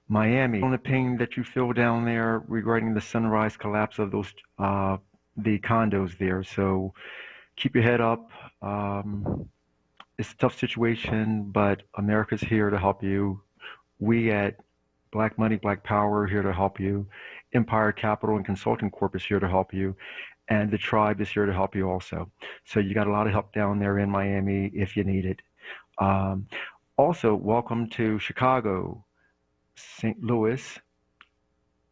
Miami. On the pain that you feel down there regarding the sunrise collapse of those the condos there. So keep your head up. It's a tough situation, but America's here to help you. We at Black Money, Black Power are here to help you. Empire Capital and Consulting Corp is here to help you. And the tribe is here to help you also. So you got a lot of help down there in Miami if you need it. Um, Also, welcome to Chicago, St. Louis,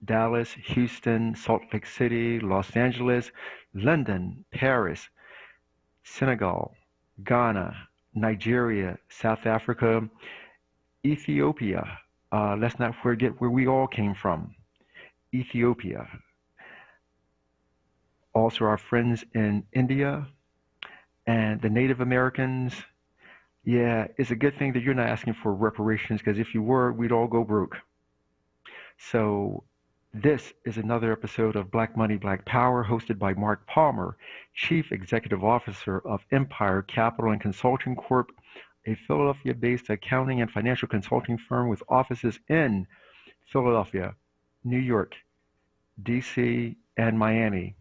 Dallas, Houston, Salt Lake City, Los Angeles, London, Paris, Senegal, Ghana, Nigeria, South Africa, Ethiopia. Let's not forget where we all came from, Ethiopia. Also, our friends in India and the Native Americans. Yeah, it's a good thing that you're not asking for reparations because if you were, we'd all go broke. So, this is another episode of Black Money, Black Power, hosted by Mark Palmer, Chief Executive Officer of Empire Capital and Consulting Corp., a Philadelphia-based accounting and financial consulting firm with offices in Philadelphia, New York, DC, and Miami.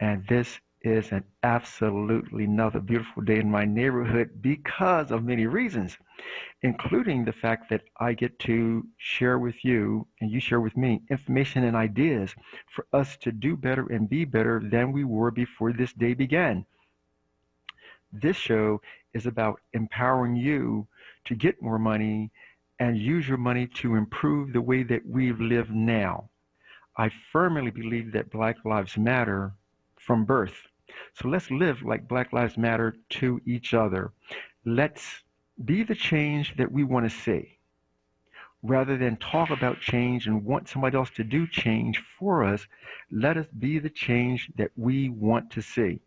And this is an absolutely another beautiful day in my neighborhood because of many reasons, including the fact that I get to share with you and you share with me information and ideas for us to do better and be better than we were before this day began. This show is about empowering you to get more money and use your money to improve the way that we live now. I firmly believe that Black Lives Matter from birth. So let's live like Black Lives Matter to each other. Let's be the change that we want to see. Rather than talk about change and want somebody else to do change for us, let us be the change that we want to see.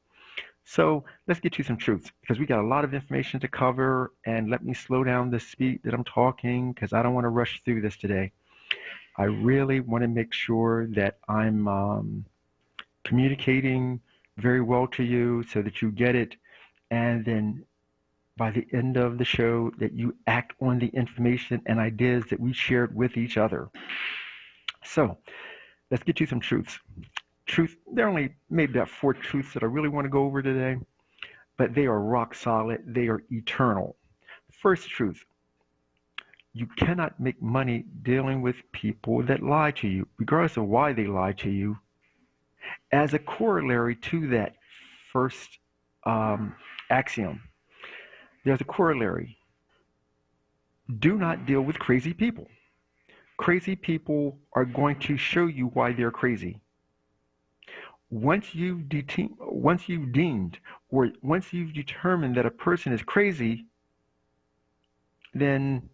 So let's get to some truths because we got a lot of information to cover, and let me slow down the speed that I'm talking because I don't want to rush through this today. I really want to make sure that I'm communicating very well to you so that you get it, and then by the end of the show that you act on the information and ideas that we shared with each other. So let's get to some truths. There are only maybe about 4 truths that I really want to go over today, but they are rock solid. They are eternal. First truth: you cannot make money dealing with people that lie to you, regardless of why they lie to you. As a corollary to that first axiom, there's a corollary. Do not deal with crazy people. Crazy people are going to show you why they're crazy. Once you've determined that a person is crazy, then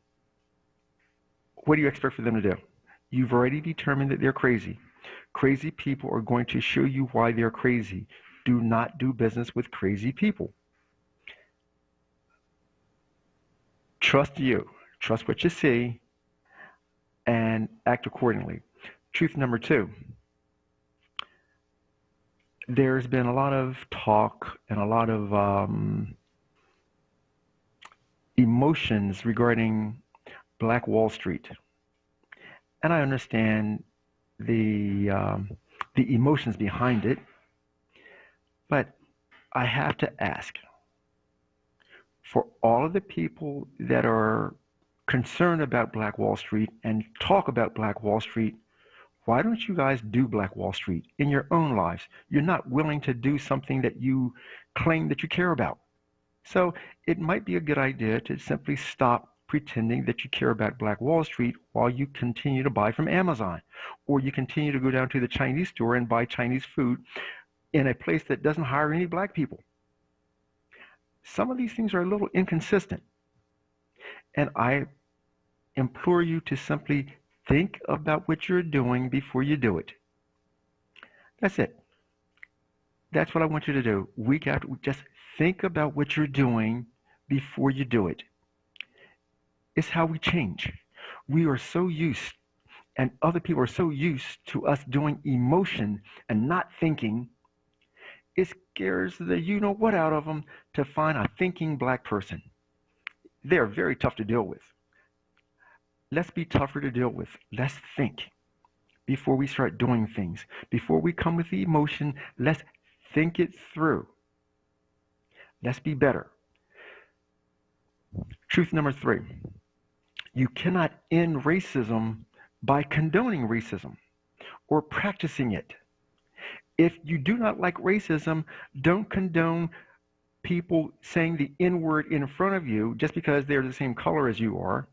what do you expect for them to do? You've already determined that they're crazy. Crazy people are going to show you why they're crazy. Do not do business with crazy people. Trust you. Trust what you see and act accordingly. Truth number 2. There's been a lot of talk and a lot of emotions regarding Black Wall Street. And I understand the emotions behind it, but I have to ask, for all of the people that are concerned about Black Wall Street and talk about Black Wall Street, why don't you guys do Black Wall Street in your own lives? You're not willing to do something that you claim that you care about. So it might be a good idea to simply stop pretending that you care about Black Wall Street while you continue to buy from Amazon, or you continue to go down to the Chinese store and buy Chinese food in a place that doesn't hire any Black people. Some of these things are a little inconsistent, and I implore you to simply think about what you're doing before you do it. That's it. That's what I want you to do. Week after week, just think about what you're doing before you do it. It's how we change. We are so used, and other people are so used to us doing emotion and not thinking. It scares the you-know-what out of them to find a thinking Black person. They're very tough to deal with. let's be tougher to deal with. Let's think before we start doing things. Before we come with the emotion, let's think it through. Let's be better. Truth number 3. You cannot end racism by condoning racism or practicing it. If you do not like racism, don't condone people saying the N word in front of you just because they're the same color as you are,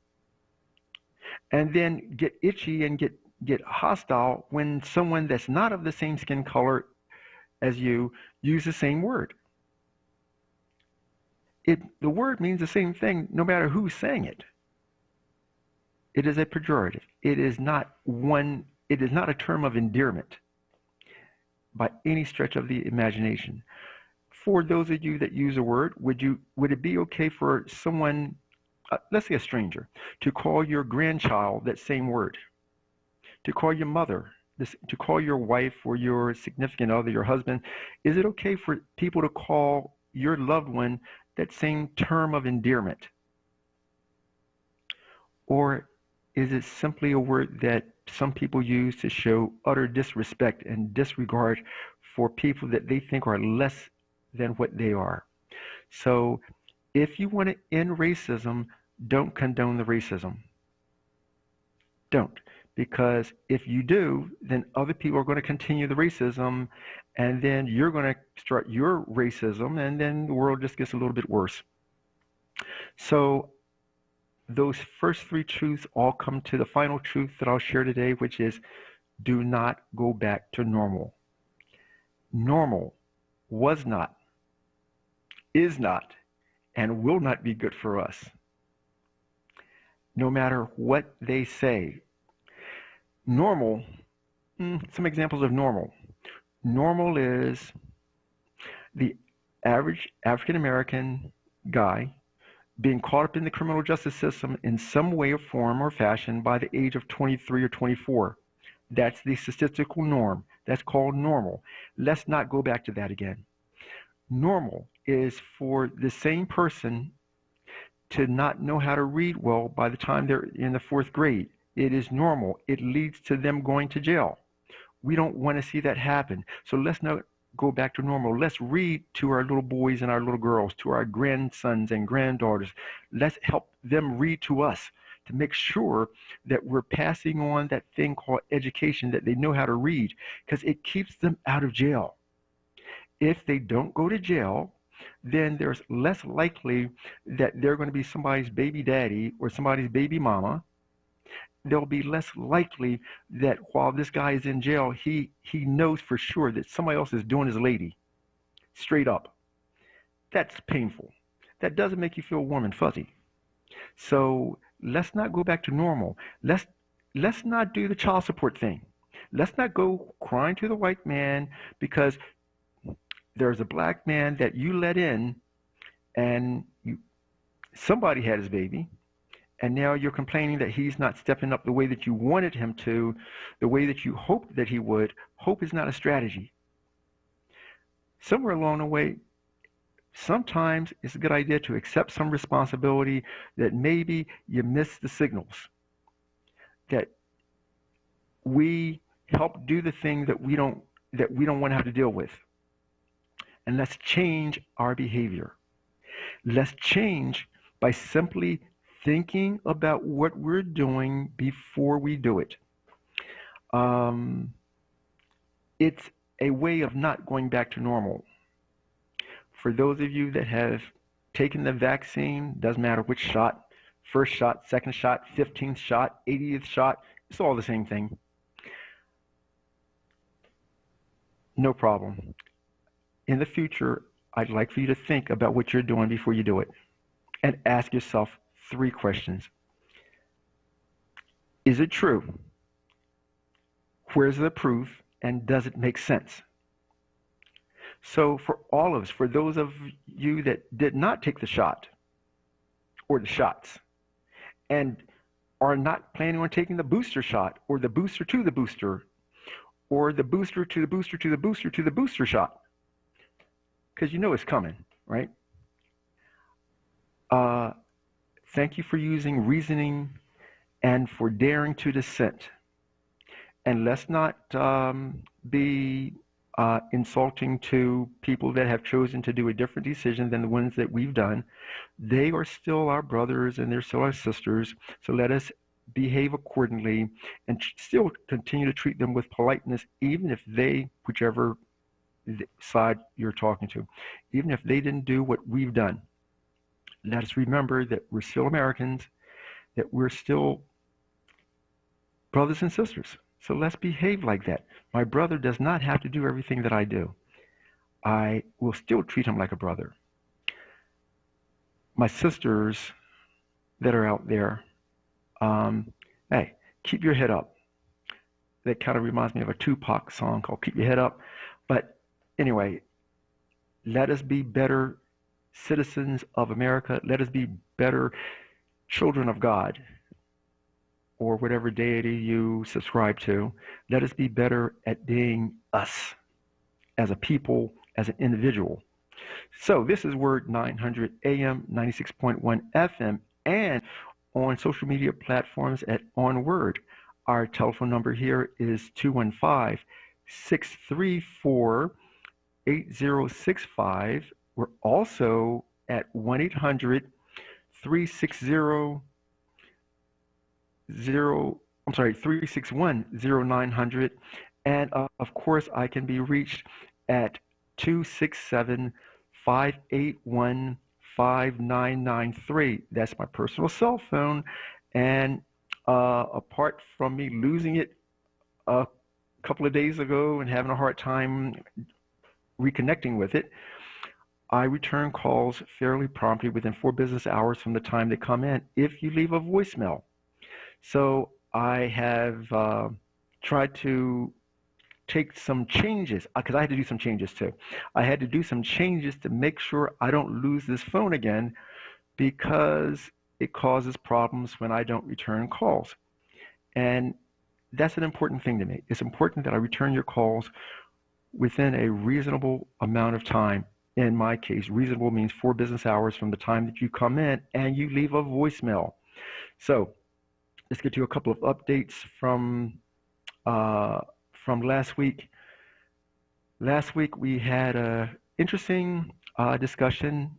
and then get itchy and get hostile when someone that's not of the same skin color as you use the same word. The word means the same thing no matter who's saying it. It is a pejorative. It is not a term of endearment by any stretch of the imagination. For those of you that use a word, would it be okay for someone, let's say a stranger, to call your grandchild that same word? To call your mother, to call your wife or your significant other, your husband? Is it okay for people to call your loved one that same term of endearment? Or is it simply a word that some people use to show utter disrespect and disregard for people that they think are less than what they are? So if you want to end racism, don't condone the racism. Don't. Because if you do, then other people are going to continue the racism, and then you're going to start your racism, and then the world just gets a little bit worse. So those first 3 truths all come to the final truth that I'll share today, which is do not go back to normal. Normal was not, is not, and will not be good for us. No matter what they say. Normal, some examples of normal. Normal is the average African American guy being caught up in the criminal justice system in some way or form or fashion by the age of 23 or 24. That's the statistical norm. That's called normal. Let's not go back to that again. Normal is for the same person to not know how to read well by the time they're in the 4th grade. It is normal. It leads to them going to jail. We don't want to see that happen. So let's not go back to normal. Let's read to our little boys and our little girls, to our grandsons and granddaughters. Let's help them read to us to make sure that we're passing on that thing called education, that they know how to read, because it keeps them out of jail. If they don't go to jail, then there's less likely that they're going to be somebody's baby daddy or somebody's baby mama. There'll be less likely that while this guy is in jail, he knows for sure that somebody else is doing his lady. Straight up. That's painful. That doesn't make you feel warm and fuzzy. So let's not go back to normal. Let's not do the child support thing. Let's not go crying to the white man because there's a black man that you let in and somebody had his baby. And now you're complaining that he's not stepping up the way that you wanted him to, the way that you hoped that he would. Hope is not a strategy. Somewhere along the way, sometimes it's a good idea to accept some responsibility that maybe you missed the signals, that we help do the thing that we don't want to have to deal with. And let's change our behavior. Let's change by simply thinking about what we're doing before we do it. It's a way of not going back to normal. For those of you that have taken the vaccine, doesn't matter which shot, first shot, second shot, 15th shot, 80th shot, it's all the same thing. No problem. In the future, I'd like for you to think about what you're doing before you do it and ask yourself 3 questions. Is it true? Where's the proof? And does it make sense? So for all of us, for those of you that did not take the shot or the shots and are not planning on taking the booster shot or the booster to the booster or the booster to the booster to the booster to the booster shot, because you know it's coming, right? Thank you for using reasoning and for daring to dissent. And let's not be insulting to people that have chosen to do a different decision than the ones that we've done. They are still our brothers and they're still our sisters. So let us behave accordingly and still continue to treat them with politeness, even if they, whichever side you're talking to, even if they didn't do what we've done. Let us remember that we're still Americans, that we're still brothers and sisters. So let's behave like that. My brother does not have to do everything that I do. I will still treat him like a brother. My sisters that are out there, hey, keep your head up. That kind of reminds me of a Tupac song called Keep Your Head Up. But anyway, let us be better citizens of America. Let us be better children of God, or whatever deity you subscribe to. Let us be better at being us as a people, as an individual. So this is WURD 900 AM, 96.1 FM, and on social media platforms at onWURD. Our telephone number here is 215-634-8065. We're also at 361-0900. And of course, I can be reached at 267-581-5993. That's my personal cell phone. And apart from me losing it a couple of days ago and having a hard time reconnecting with it, I return calls fairly promptly within 4 business hours from the time they come in if you leave a voicemail. So I have tried to take some changes, because I had to do some changes too. I had to do some changes to make sure I don't lose this phone again, because it causes problems when I don't return calls. And that's an important thing to me. It's important that I return your calls within a reasonable amount of time. In my case, reasonable means 4 business hours from the time that you come in and you leave a voicemail. So let's get to a couple of updates from last week. Last week we had an interesting discussion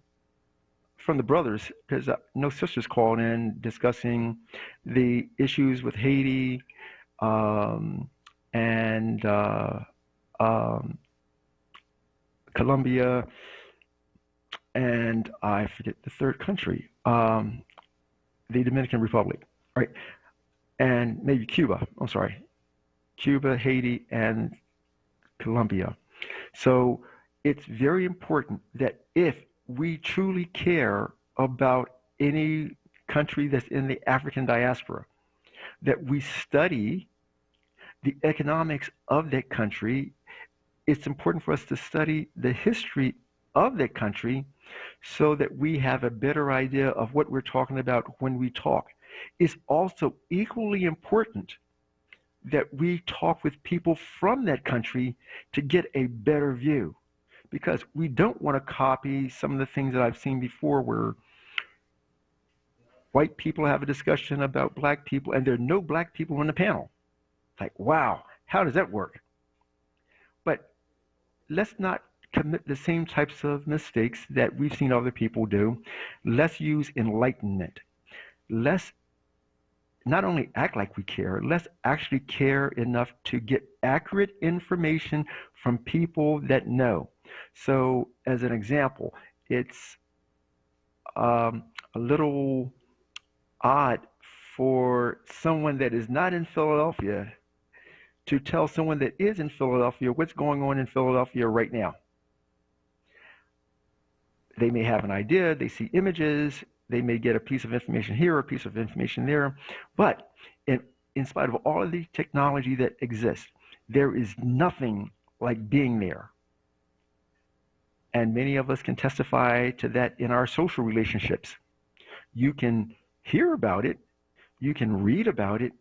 from the brothers, because no sisters called in discussing the issues with Haiti and Colombia, and I forget the third country, the Dominican Republic, right? And maybe Cuba. I'm sorry, Cuba, Haiti, and Colombia. So it's very important that if we truly care about any country that's in the African diaspora, that we study the economics of that country. It's important for us to study the history of that country so that we have a better idea of what we're talking about when we talk. It's also equally important that we talk with people from that country to get a better view, because we don't want to copy some of the things that I've seen before, where white people have a discussion about black people and there are no black people on the panel. Like, wow, how does that work? But let's not commit the same types of mistakes that we've seen other people do. Let's use enlightenment. Let's not only act like we care, let's actually care enough to get accurate information from people that know. So as an example, it's a little odd for someone that is not in Philadelphia to tell someone that is in Philadelphia what's going on in Philadelphia right now. They may have an idea, they see images, they may get a piece of information here, a piece of information there, but in spite of all of the technology that exists, there is nothing like being there. And many of us can testify to that in our social relationships. You can hear about it, you can read about it,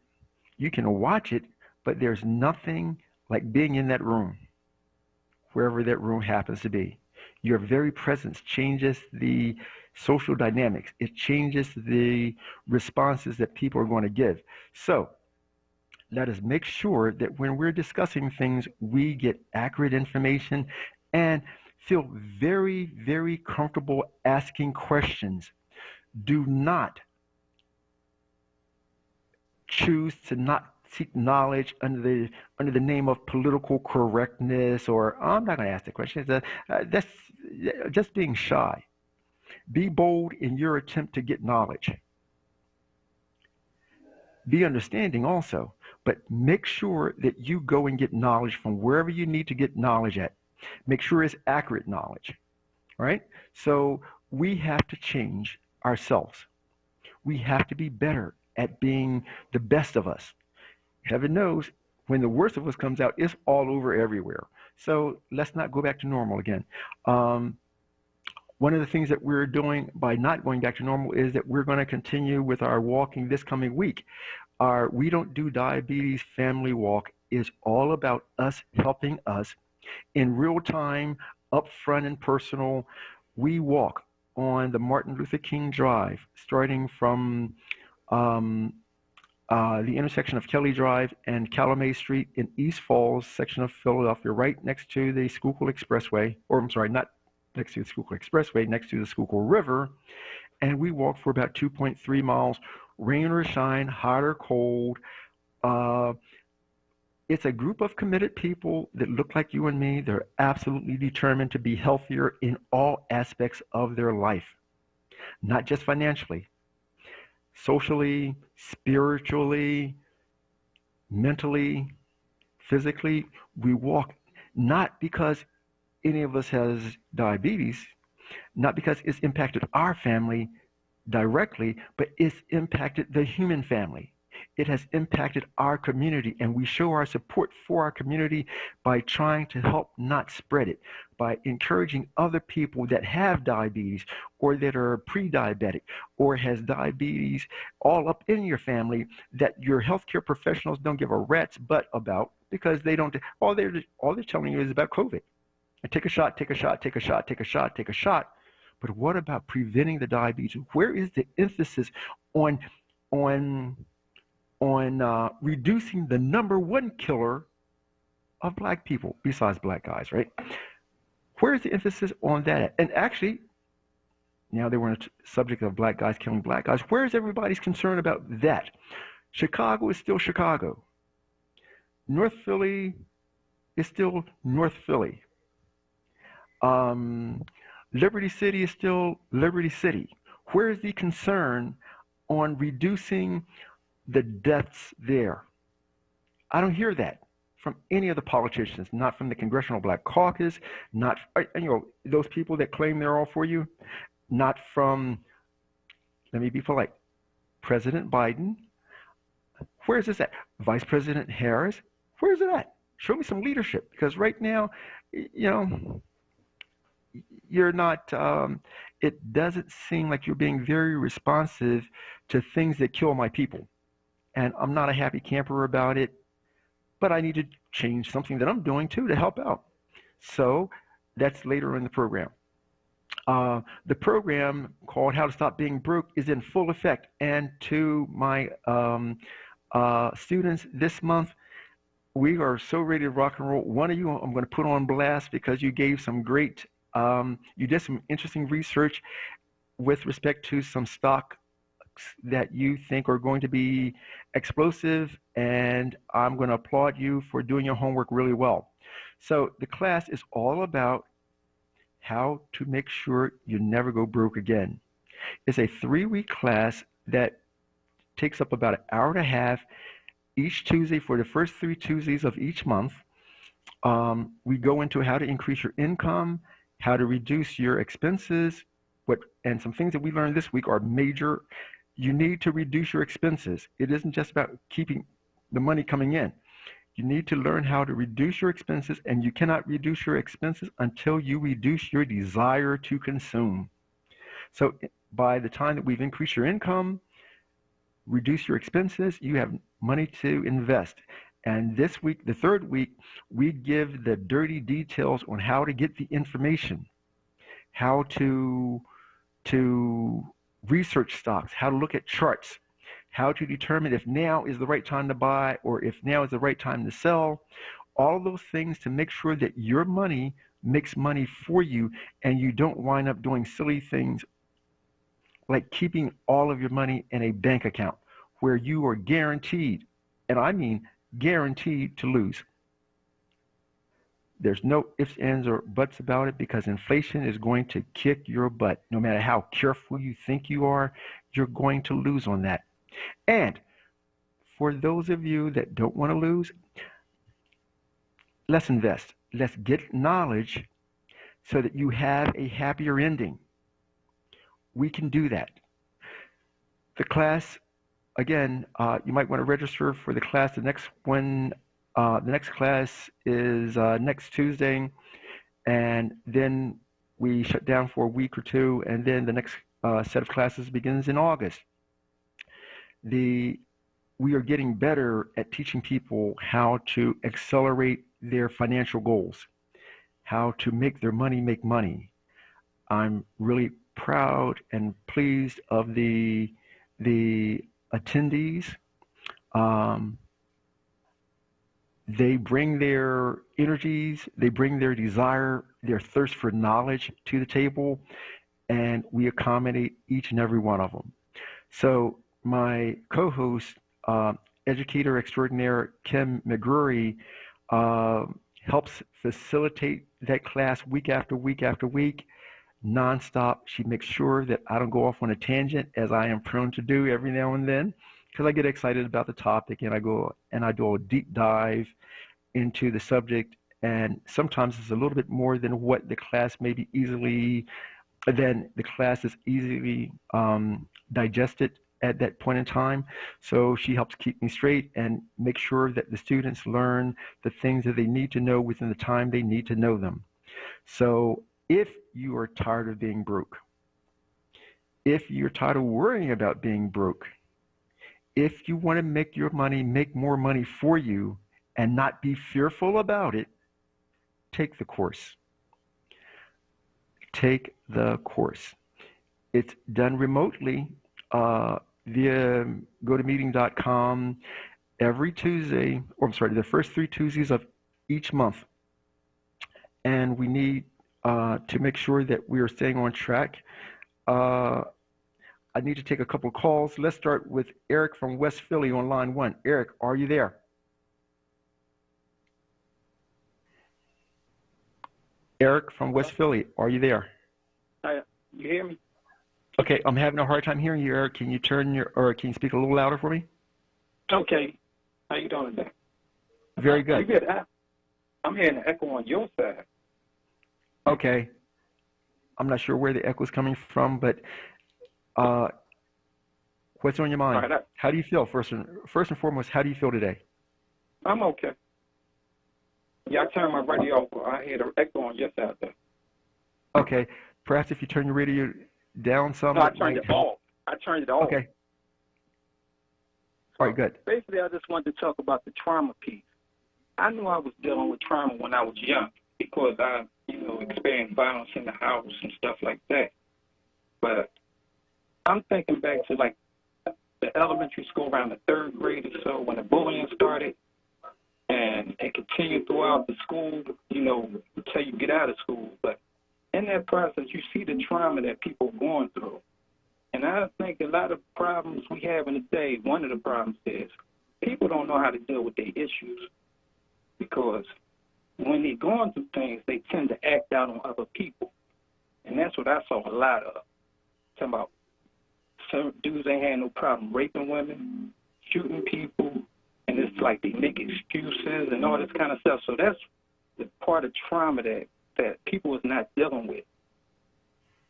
you can watch it, but there's nothing like being in that room, wherever that room happens to be. Your very presence changes the social dynamics. It changes the responses that people are going to give. So let us make sure that when we're discussing things, we get accurate information and feel very, very comfortable asking questions. Do not choose to not seek knowledge under the name of political correctness, or oh, I'm not going to ask the question. That's just being shy. Be bold in your attempt to get knowledge. Be understanding also, but make sure that you go and get knowledge from wherever you need to get knowledge at. Make sure it's accurate knowledge, right? So we have to change ourselves. We have to be better at being the best of us. Heaven knows when the worst of us comes out, it's all over everywhere. So let's not go back to normal again. Um, One of the things that we're doing by not going back to normal is that we're going to continue with our walking this coming week. Our We Don't Do Diabetes family walk is all about us helping us in real time, upfront and personal. We walk on the Martin Luther King Drive, starting from um, the intersection of Kelly Drive and Calumet Street in East Falls section of Philadelphia, right next to the Schuylkill Expressway, or I'm sorry, not next to the Schuylkill Expressway, next to the Schuylkill River. And we walk for about 2.3 miles, rain or shine, hot or cold. Uh, it's a group of committed people that look like you and me. They're absolutely determined to be healthier in all aspects of their life, not just financially, socially, spiritually, mentally, physically. We walk not because any of us has diabetes, not because it's impacted our family directly, but it's impacted the human family. It has impacted our community, and we show our support for our community by trying to help not spread it, by encouraging other people that have diabetes or that are pre-diabetic or has diabetes all up in your family that your healthcare professionals don't give a rat's butt about, because they don't. All they're telling you is about COVID. And take a shot, take a shot, take a shot, take a shot, take a shot. But what about preventing the diabetes? Where is the emphasis on on reducing the number one killer of black people besides black guys, right? Where is the emphasis on that? And actually, now they were on the subject of black guys killing black guys. Where is everybody's concern about that? Chicago is still Chicago. North Philly is still North Philly. Um, Liberty City is still Liberty City. Where is the concern on reducing the deaths there? I don't hear that from any of the politicians, not from the Congressional Black Caucus, not those people that claim they're all for you, not from, let me be polite, President Biden. Where is this at? Vice President Harris. Where is it at? Show me some leadership, because right now, you're not. It doesn't seem like you're being very responsive to things that kill my people. And I'm not a happy camper about it, but I need to change something that I'm doing too to help out. So that's later in the program. The program called How to Stop Being Broke is in full effect. And to my students this month, we are so ready to rock and roll. One of you I'm going to put on blast because you gave some great, you did some interesting research with respect to some stock that you think are going to be explosive, and I'm going to applaud you for doing your homework really well. So the class is all about how to make sure you never go broke again. It's a 3-week class that takes up about an hour and a half each Tuesday for the first 3 Tuesdays of each month. We go into how to increase your income, how to reduce your expenses, and some things that we learned this week are major. You need to reduce your expenses. It isn't just about keeping the money coming in. You need to learn how to reduce your expenses, and you cannot reduce your expenses until you reduce your desire to consume. So by the time that we've increased your income, reduce your expenses, you have money to invest. And this week, the 3rd week, we give the dirty details on how to get the information, how to to research stocks, how to look at charts, how to determine if now is the right time to buy or if now is the right time to sell. All of those things to make sure that your money makes money for you and you don't wind up doing silly things like keeping all of your money in a bank account where you are guaranteed, and I mean guaranteed, to lose. There's no ifs, ands, or buts about it because inflation is going to kick your butt. No matter how careful you think you are, you're going to lose on that. And for those of you that don't want to lose, let's invest. Let's get knowledge so that you have a happier ending. We can do that. The class, again, you might want to register for the class. The next one, the next class is next Tuesday, and then we shut down for a week or two, and then the next set of classes begins in August. We are getting better at teaching people how to accelerate their financial goals, how to make their money make money. I'm really proud and pleased of the attendees. They bring their energies, they bring their desire, their thirst for knowledge to the table, and we accommodate each and every one of them. So my co-host, educator extraordinaire Kim McGrory, helps facilitate that class week after week after week, nonstop. She makes sure that I don't go off on a tangent, as I am prone to do every now and then, because I get excited about the topic and I go and I do a deep dive into the subject, and sometimes it's a little bit more than what the class may be easily, then the class is easily digested at that point in time. So she helps keep me straight and make sure that the students learn the things that they need to know within the time they need to know them. So if you are tired of being broke, if you're tired of worrying about being broke, if you want to make your money make more money for you and not be fearful about it, take the course. Take the course. It's done remotely via GoToMeeting.com every Tuesday, or I'm sorry, the first 3 Tuesdays of each month. And we need to make sure that we are staying on track. I need to take a couple calls. Let's start with Eric from West Philly on line 1. Eric, are you there? Eric from West Philly, are you there? You hear me? Okay, I'm having a hard time hearing you, Eric. Can you can you speak a little louder for me? Okay. How you doing today? Very good. I'm hearing an echo on your side. Okay. I'm not sure where the echo is coming from, but what's on your mind? All right, how do you feel? First and foremost, how do you feel today? I'm okay. Yeah, I turned my radio off. I hear the echo on your side there. Okay. Perhaps if you turn your radio down some. No, I turned it off. I turned it off. Okay. All right, good. Basically, I just wanted to talk about the trauma piece. I knew I was dealing with trauma when I was young because I, experienced violence in the house and stuff like that. But I'm thinking back to like the elementary school around the 3rd grade or so when the bullying started, and it continued throughout the school, until you get out of school. But in that process, you see the trauma that people are going through. And I think a lot of problems we have in the day, one of the problems is people don't know how to deal with their issues, because when they're going through things, they tend to act out on other people. And that's what I saw a lot of. Talking about some dudes ain't had no problem raping women, shooting people, and it's like they make excuses and all this kind of stuff. So that's the part of trauma that people is not dealing with.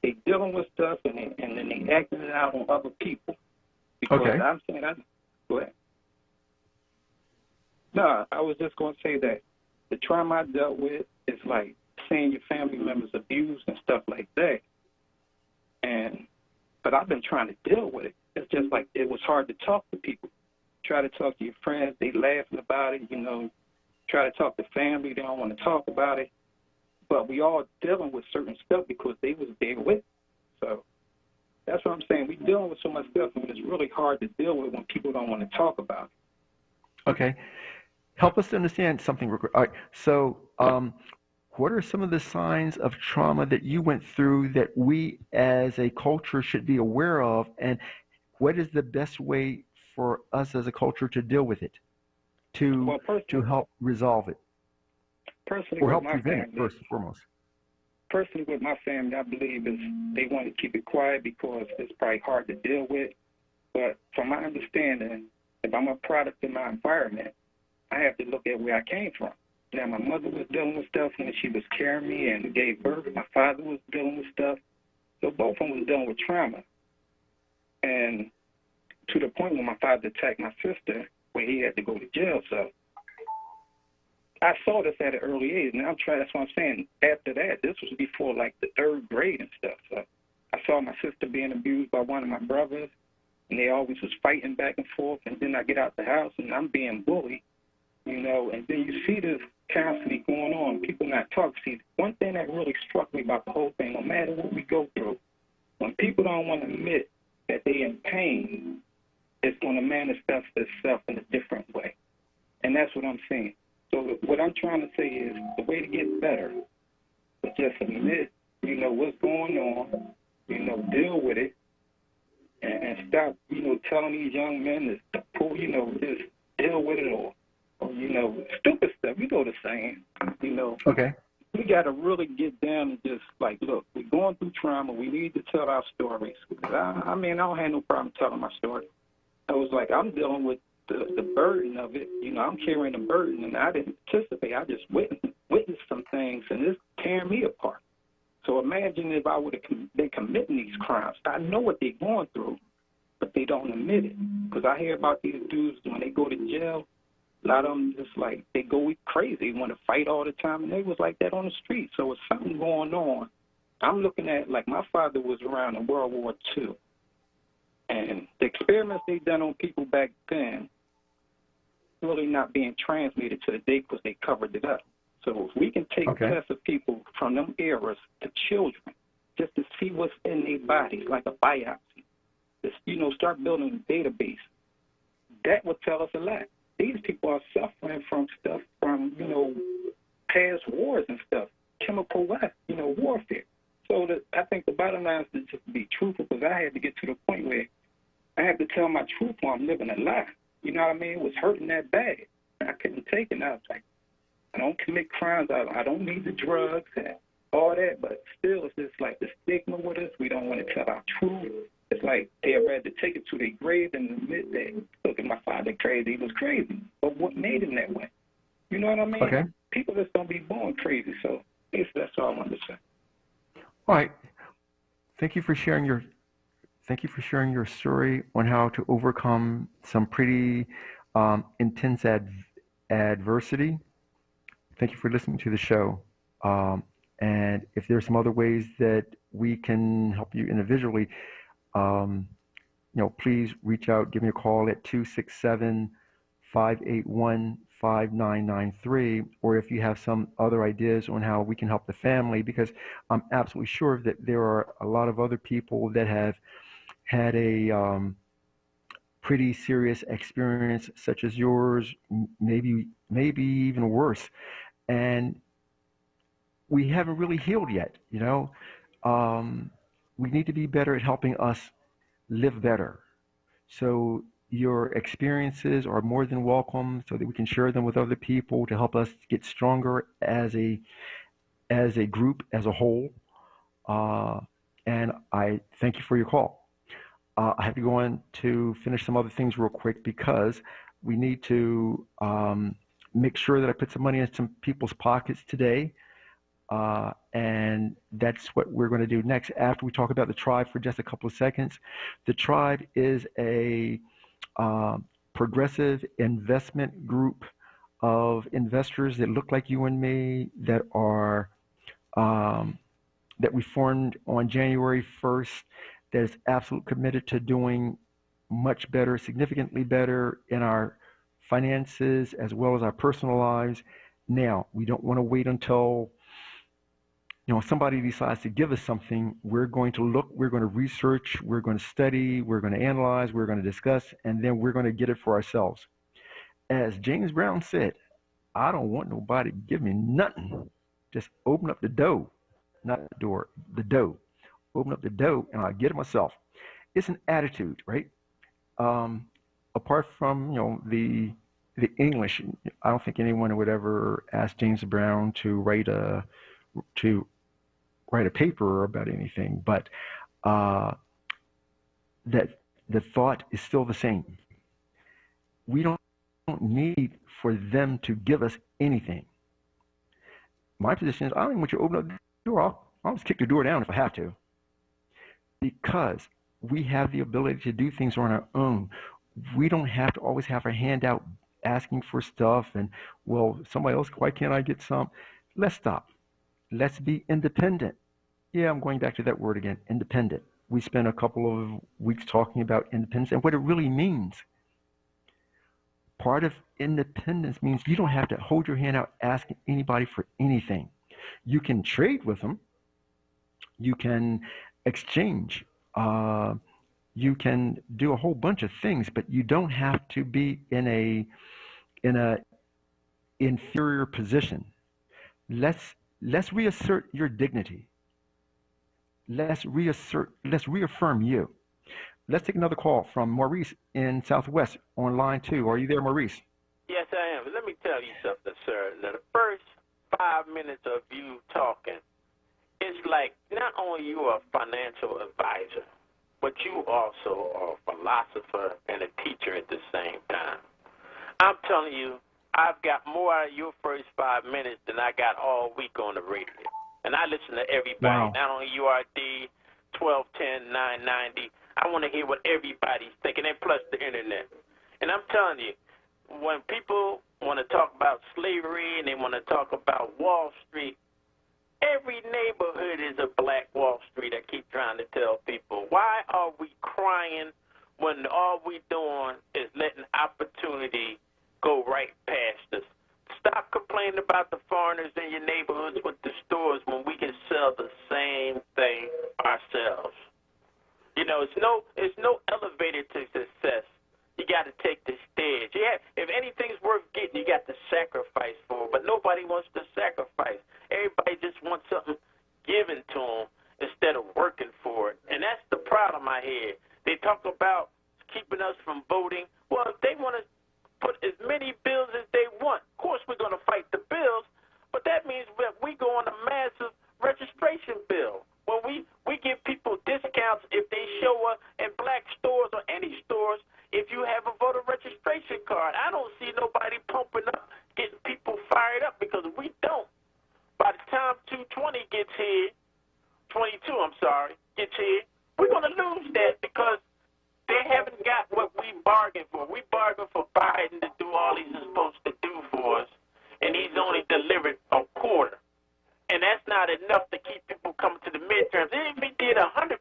They dealing with stuff and then they acting it out on other people. Because okay. I'm saying, go ahead. No, I was just going to say that the trauma I dealt with is like seeing your family members abused and stuff like that. But I've been trying to deal with it. It's just like it was hard to talk to people. Try to talk to your friends, they laughing about it, Try to talk to family, they don't want to talk about it. But we all dealing with certain stuff because they was there with it. So That's what I'm saying. We're dealing with so much stuff, and it's really hard to deal with when people don't want to talk about it. Okay. Help us to understand something real quick. All right. So, what are some of the signs of trauma that you went through that we as a culture should be aware of? And what is the best way for us as a culture to deal with it, to Well, help resolve it, personally or with help my prevent it family, first and foremost? personally with my family, I believe is they want to keep it quiet because it's probably hard to deal with. But from my understanding, if I'm a product of my environment, I have to look at where I came from. Now, my mother was dealing with stuff when she was carrying me and gave birth. My father was dealing with stuff. So both of them was dealing with trauma. And to the point when my father attacked my sister, where he had to go to jail. So I saw this at an early age. And that's what I'm saying. After that, this was before like the third grade and stuff. So I saw my sister being abused by one of my brothers, and they always was fighting back and forth. And then I get out the house, and I'm being bullied, you know. And then you see this constantly going on, people not talking. See, one thing that really struck me about the whole thing, no matter what we go through, when people don't want to admit that they're in pain, it's going to manifest itself in a different way. And that's what I'm saying. So what I'm trying to say is the way to get better is just admit, you know, what's going on, you know, deal with it, and stop, you know, telling these young men to pull, you know, just deal with it, or you know, stupid stuff. You know the saying, you know. Okay. We got to really get down and just like, look, we're going through trauma. We need to tell our stories. I mean, I don't have no problem telling my story. I was like, I'm dealing with the burden of it. You know, I'm carrying the burden, and I didn't participate. I just witnessed some things, and it's tearing me apart. So imagine if I would have been committing these crimes. I know what they're going through, but they don't admit it. Because I hear about these dudes when they go to jail, a lot of them just like, they go crazy, want to fight all the time, and they was like that on the street. So it's something going on. I'm looking at, like, my father was around in World War II, and the experiments they done on people back then really not being transmitted to the day because they covered it up. So if we can take tests of people from them eras to children just to see what's in their bodies, like a biopsy, just, you know, start building a database, that would tell us a lot. These people are suffering from stuff from, you know, past wars and stuff, chemical weapons, you know, warfare. So I think the bottom line is to just be truthful, because I had to get to the point where I had to tell my truth while I'm living a lie. You know what I mean? It was hurting that bad. I couldn't take it. And I was like, I don't commit crimes. I don't need the drugs and all that. But still, it's just like the stigma with us. We don't want to tell our truth. It's like they'd rather take it to their grave than admit that, look, at my father crazy. He was crazy. But what made him that way? You know what I mean? Okay. People just don't be born crazy. So that's all I wanted to say. All right. Thank you for sharing your story on how to overcome some pretty intense adversity. Thank you for listening to the show. And if there's some other ways that we can help you individually, you know, please reach out, give me a call at 267-581-5993, or if you have some other ideas on how we can help the family, because I'm absolutely sure that there are a lot of other people that have had a pretty serious experience such as yours, maybe even worse, and we haven't really healed yet, you know. We need to be better at helping us live better. So your experiences are more than welcome, so that we can share them with other people to help us get stronger as a group, as a whole. And I thank you for your call. I have to go on to finish some other things real quick, because we need to make sure that I put some money in some people's pockets today. And that's what we're going to do next after we talk about the tribe for just a couple of seconds. The tribe is a progressive investment group of investors that look like you and me, that are that we formed on January 1st, that is absolutely committed to doing much better, significantly better in our finances as well as our personal lives. Now, we don't want to wait until somebody decides to give us something, we're going to look, we're going to research, we're going to study, we're going to analyze, we're going to discuss, and then we're going to get it for ourselves. As James Brown said, I don't want nobody to give me nothing. Just open up the dough, not the door, the dough. Open up the dough, and I'll get it myself. It's an attitude, right? Um, Apart from the English, I don't think anyone would ever ask James Brown to write a paper about anything, but uh, that the thought is still the same. We don't need for them to give us anything. My position is I don't even want you to open up the door. I'll just kick the door down if I have to, because we have the ability to do things on our own. We don't have to always have our hand out asking for stuff and, well, somebody else, why can't I get some? Let's stop. Let's be independent. Yeah, I'm going back to that word again, independent. We spent a couple of weeks talking about independence and what it really means. Part of independence means you don't have to hold your hand out asking anybody for anything. You can trade with them. You can exchange. You can do a whole bunch of things, but you don't have to be in a inferior position. Let's reassert your dignity. Let's reaffirm you. Let's take another call from Maurice in Southwest on line 2. Are you there, Maurice? Yes, I am. Let me tell you something, sir. Now, the first 5 minutes of you talking, it's like not only you are a financial advisor, but you also are a philosopher and a teacher at the same time. I'm telling you, I've got more out of your first 5 minutes than I got all week on the radio. And I listen to everybody, Wow. not only URD, 1210, 990. I want to hear what everybody's thinking, and plus the internet. And I'm telling you, when people want to talk about slavery and they want to talk about Wall Street, every neighborhood is a black Wall Street. I keep trying to tell people, why are we crying when all we doing is letting opportunity go right past us? Stop complaining about the foreigners in your neighborhoods with the stores when we can sell the same thing ourselves. It's no elevator to success. You got to take the stairs. Yeah, if anything's worth getting, you got to sacrifice for it. But nobody wants to sacrifice. Everybody just wants something given to them instead of working for it. And that's the problem I hear. They talk about keeping us from voting. Well, if they want to put as many bills as they want, of course we're going to fight the bills, but that means that we go on a massive registration bill. When we give people discounts if they show up in black stores or any stores if you have a voter registration card. I don't see nobody pumping up, getting people fired up because we don't. By the time 220 gets here, 22, I'm sorry, gets here, we're going to lose that because they haven't got what we bargained for. We bargained for Biden to do all he's supposed to do for us, and he's only delivered a quarter. And that's not enough to keep people coming to the midterms. Even if he did 100%,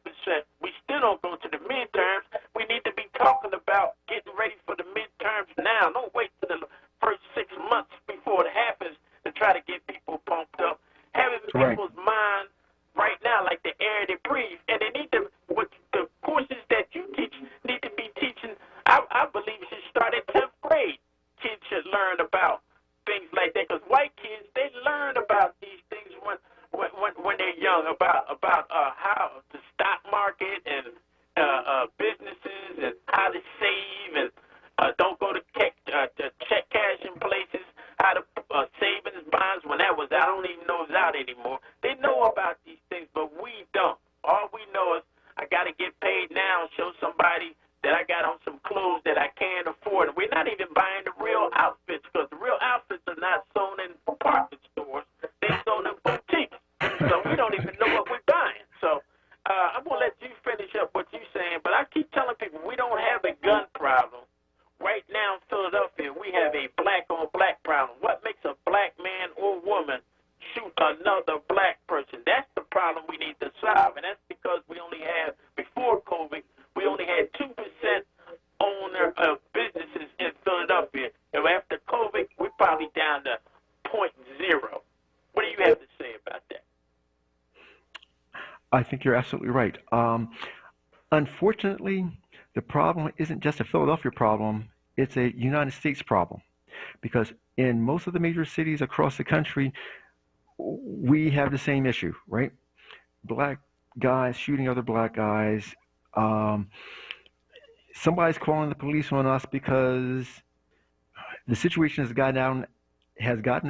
we still don't go to the midterms. We need to be talking about getting ready for the midterms now. Don't wait till the first 6 months before it happens to try to get people pumped up. Having people's mind right now like the air they breathe. And they need to, with the courses that you teach, need to be teaching, I believe it should start at 10th grade. Kids should learn about things like that, because white kids, they learn about these things when they're young, about how the stock market and businesses and how to save and don't go to check cashing places, how to savings bonds when that was out. I don't even know it's out anymore. They know about these things, but we don't. All we know is I got to get paid now and show somebody that I got on some clothes that I can't afford. And we're not even buying the real outfits because the real outfits are not sold in department stores. They're sold in boutiques. So we don't even know what we're buying. So I'm going to let you finish up what you're saying. But I keep telling people we don't have a gun problem. Right now in Philadelphia, we have a black-on-black problem. What makes a black man or woman shoot another black person? That's the problem we need to solve. And that's because we only have, before COVID, we only had 2% owner of businesses in Philadelphia. And after COVID, we're probably down to 0.0. What do you have to say about that? I think you're absolutely right. Unfortunately, the problem isn't just a Philadelphia problem, it's a United States problem because in most of the major cities across the country, we have the same issue, right? Black guys shooting other black guys. Um, Somebody's calling the police on us because the situation has gotten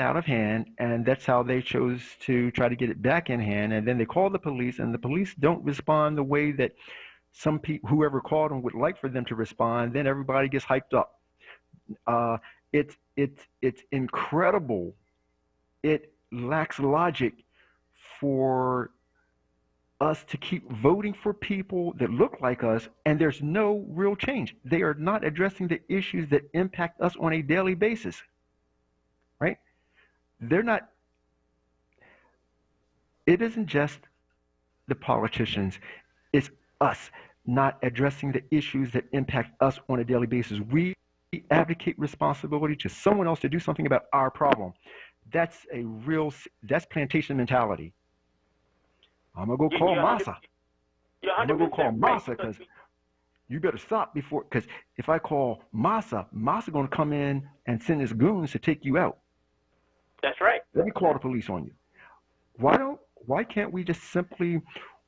out of hand, and that's how they chose to try to get it back in hand. And then they call the police, and the police don't respond the way that some people, whoever called them, would like for them to respond. Then everybody gets hyped up. Uh, it's incredible. It lacks logic for us to keep voting for people that look like us, and there's no real change. They are not addressing the issues that impact us on a daily basis, right? They're not. It isn't just the politicians, it's us not addressing the issues that impact us on a daily basis. We advocate responsibility to someone else to do something about our problem. That's plantation mentality. I'm gonna go call You're 100, Massa. you're I'm gonna go call 100% right Massa because because you better stop before. Because if I call Massa gonna come in and send his goons to take you out. that's right. Let me call the police on you. Why can't we just simply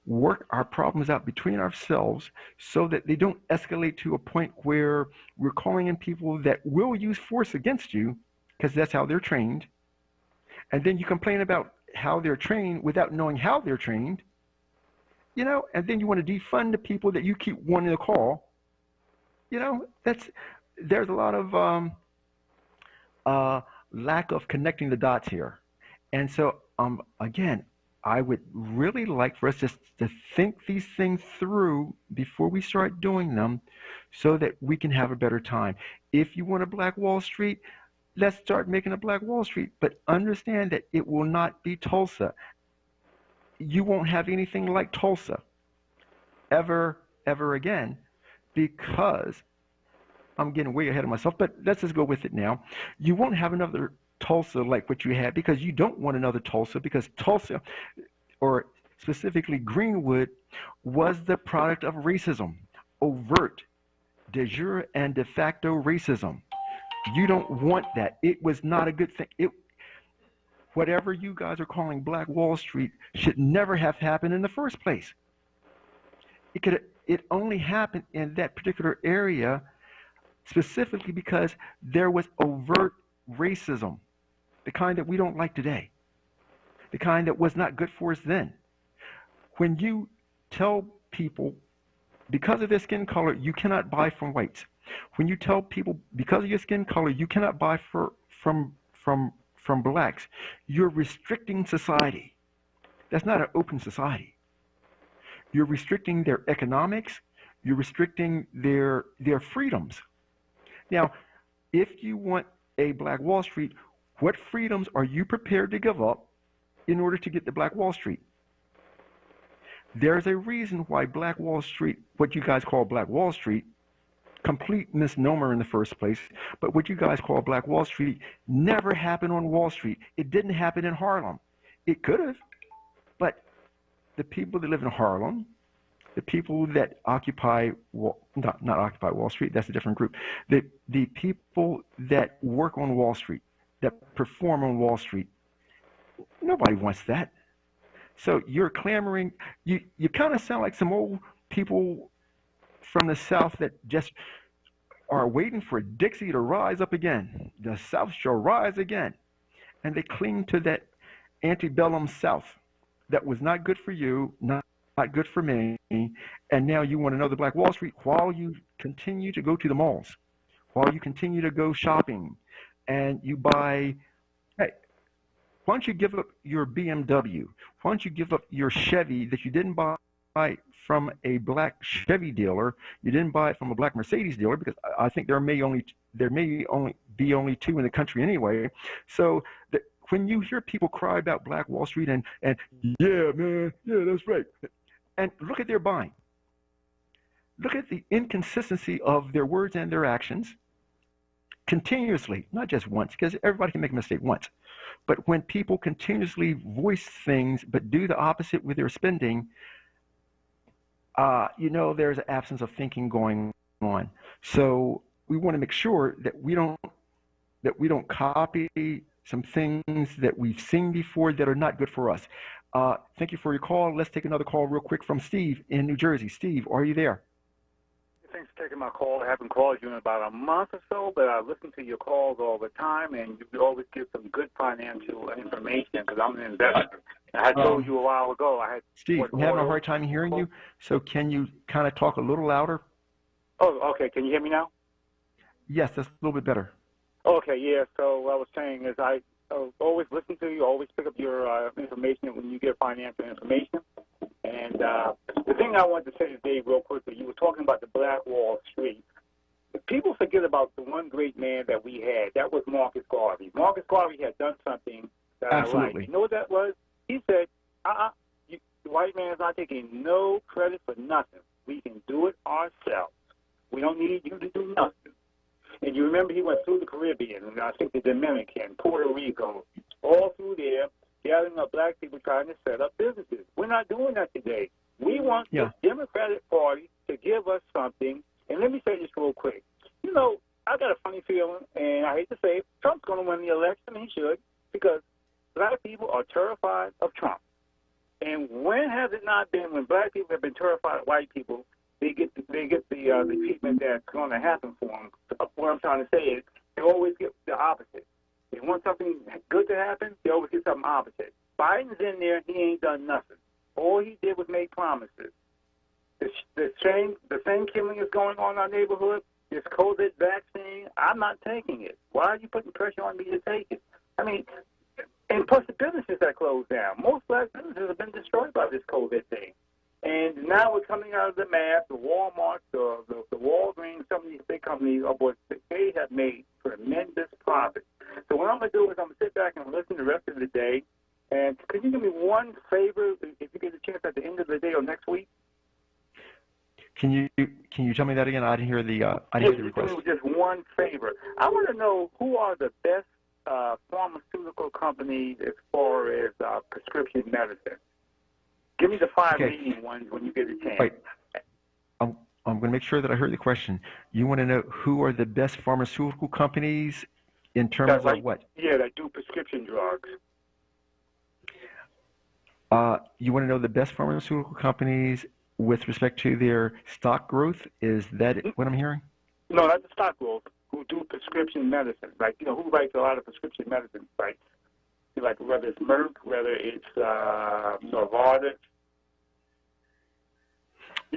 work our problems out between ourselves so that they don't escalate to a point where we're calling in people that will use force against you because that's how they're trained, and then you complain about how they're trained without knowing how they're trained, and then you want to defund the people that you keep wanting to call. There's a lot of uh, lack of connecting the dots here. And so, again, I would really like for us just to think these things through before we start doing them so that we can have a better time. If you want a Black Wall Street, let's start making a Black Wall Street, but understand that it will not be Tulsa. You won't have anything like Tulsa ever, ever again because I'm getting way ahead of myself, but let's just go with it now. You won't have another Tulsa like what you had because you don't want another Tulsa because Tulsa, or specifically Greenwood, was the product of racism, overt, de jure, and de facto racism. You don't want that. It was not a good thing. Whatever you guys are calling Black Wall Street should never have happened in the first place. It only happened in that particular area specifically because there was overt racism, the kind that we don't like today, the kind that was not good for us then. When you tell people because of their skin color you cannot buy from whites, when you tell people because of your skin color you cannot buy from blacks, you're restricting society. That's not an open society. You're restricting their economics. You're restricting their freedoms. Now, if you want a Black Wall Street, what freedoms are you prepared to give up in order to get the Black Wall Street? There's a reason why Black Wall Street, what you guys call Black Wall Street, complete misnomer in the first place, but what you guys call Black Wall Street never happened on Wall Street. It didn't happen in Harlem. It could have, but the people that live in Harlem, the people that occupy, not occupy Wall Street, that's a different group. The people that work on Wall Street, that perform on Wall Street, nobody wants that. So you're clamoring, you kind of sound like some old people from the South that just are waiting for Dixie to rise up again. The South shall rise again. And they cling to that antebellum South that was not good for you, not good for me, and now you want another Black Wall Street while you continue to go to the malls, while you continue to go shopping, and you buy, hey, why don't you give up your BMW? Why don't you give up your Chevy that you didn't buy from a black Chevy dealer? You didn't buy it from a black Mercedes dealer because I think there may only be only two in the country anyway. So when you hear people cry about Black Wall Street and yeah, man, yeah, that's right, and look at their buying, look at the inconsistency of their words and their actions continuously, not just once, because everybody can make a mistake once. But when people continuously voice things but do the opposite with their spending, there's an absence of thinking going on. So we want to make sure that we don't copy some things that we've seen before that are not good for us. Thank you for your call. Let's take another call real quick from Steve in New Jersey. Steve, are you there? Thanks for taking my call. I haven't called you in about a month or so, but I listen to your calls all the time, and you always give some good financial information because I'm an investor. I told you a while ago I had. Steve, I'm having a hard time hearing you, so can you kind of talk a little louder? Oh, okay. Can you hear me now? Yes, that's a little bit better. Okay, yeah. So what I was saying is I always listen to you, always pick up your information when you get financial information. And the thing I wanted to say today real quickly, you were talking about the Black Wall Street. People forget about the one great man that we had. That was Marcus Garvey. Marcus Garvey had done something that Absolutely. I liked. You know what that was? He said, the white man is not taking no credit for nothing. We can do it ourselves. We don't need you to do nothing. And you remember he went through the Caribbean, and I think the Dominican, Puerto Rico, all through there, gathering up black people trying to set up businesses. We're not doing that today. We want the Democratic Party to give us something. And let me say this real quick. I got a funny feeling, and I hate to say it, Trump's going to win the election, and he should, because black people are terrified of Trump. And when has it not been when black people have been terrified of white people, they get the treatment that's going to happen for them? What I'm trying to say is they always get the opposite. They want something good to happen, they always get something opposite. Biden's in there, he ain't done nothing. All he did was make promises. The same killing is going on in our neighborhood. This COVID vaccine, I'm not taking it. Why are you putting pressure on me to take it? I mean, and plus the businesses that closed down. Most black businesses have been destroyed by this COVID thing. And now we're coming out of the math, the Walmart, the Walgreens, some of these big companies, they have made tremendous profits. So what I'm going to do is I'm going to sit back and listen the rest of the day. And can you do me one favor, if you get a chance at the end of the day or next week? Can you tell me that again? I didn't hear the request. Just one favor. I want to know who are the best pharmaceutical companies as far as prescription medicine. Give me the five leading ones when you get a chance. Wait. I'm going to make sure that I heard the question. You want to know who are the best pharmaceutical companies in terms of what? Yeah, that do prescription drugs. You want to know the best pharmaceutical companies with respect to their stock growth? Is that what I'm hearing? No, not the stock growth. Who do prescription medicine? Who writes a lot of prescription medicine? Like whether it's Merck, whether it's Novartis.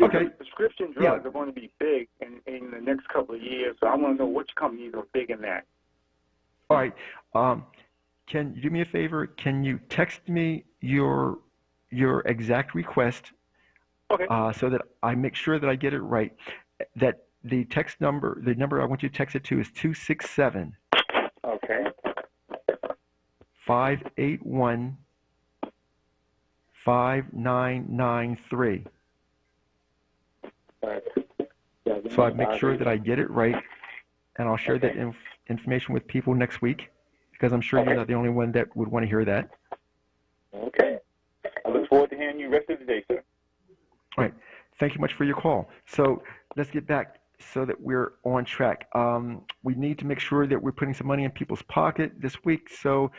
Okay. Prescription drugs are going to be big in the next couple of years, so I want to know which companies are big in that. All right. Can you do me a favor? Can you text me your exact request? Okay. So that I make sure that I get it right. That the number I want you to text it to is 267. Okay. 581 5993. So I make sure that I get it right, and I'll share that information with people next week, because I'm sure you're not the only one that would want to hear that. Okay. I look forward to hearing you the rest of the day, sir. All right. Thank you much for your call. So let's get back so that we're on track. We need to make sure that we're putting some money in people's pocket this week. So,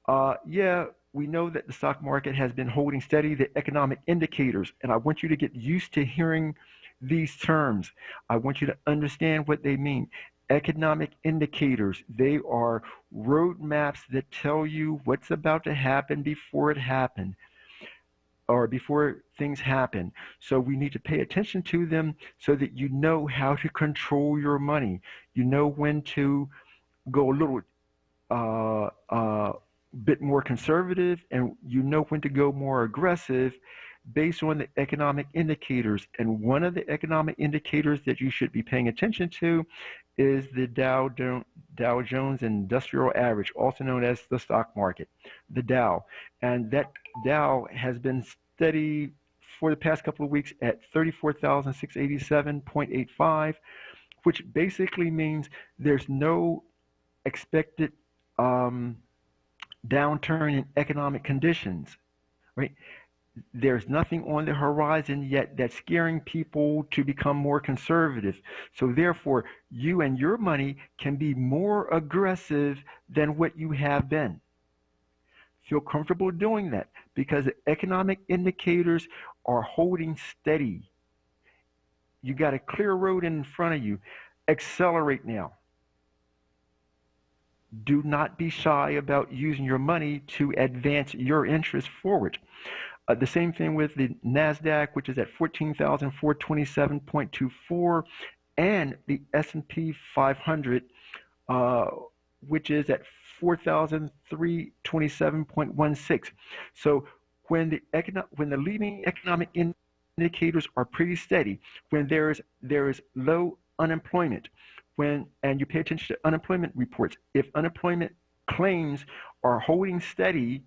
we know that the stock market has been holding steady, the economic indicators, and I want you to get used to hearing these terms. I want you to understand what they mean. Economic indicators, they are roadmaps that tell you what's about to happen before it happened, or before things happen. So we need to pay attention to them so that you know how to control your money. You know when to go a little bit more conservative, and you know when to go more aggressive based on the economic indicators. And one of the economic indicators that you should be paying attention to is the Dow Jones Industrial Average, also known as the stock market, the Dow. And that Dow has been steady for the past couple of weeks at 34,687.85, which basically means there's no expected downturn in economic conditions, right? there's nothing on the horizon yet that's scaring people to become more conservative. So therefore, you and your money can be more aggressive than what you have been. Feel comfortable doing that because the economic indicators are holding steady. You got a clear road in front of you. Accelerate now. Do not be shy about using your money to advance your interests forward. The same thing with the NASDAQ, which is at 14,427.24, and the S&P 500, uh, which is at 4,327.16. So when the leading economic indicators are pretty steady, when there is low unemployment, and you pay attention to unemployment reports, if unemployment claims are holding steady,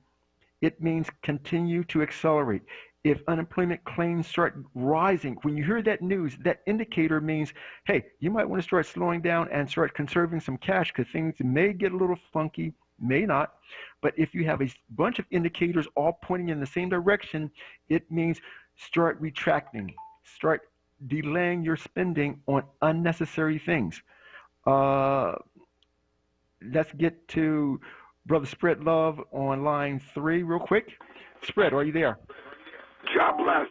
it means continue to accelerate. If unemployment claims start rising, when you hear that news, that indicator means, hey, you might want to start slowing down and start conserving some cash because things may get a little funky, may not. But if you have a bunch of indicators all pointing in the same direction, it means start retracting, start delaying your spending on unnecessary things. Uh, let's get to Brother Spread Love on line 3 real quick. Spread, are you there? God bless.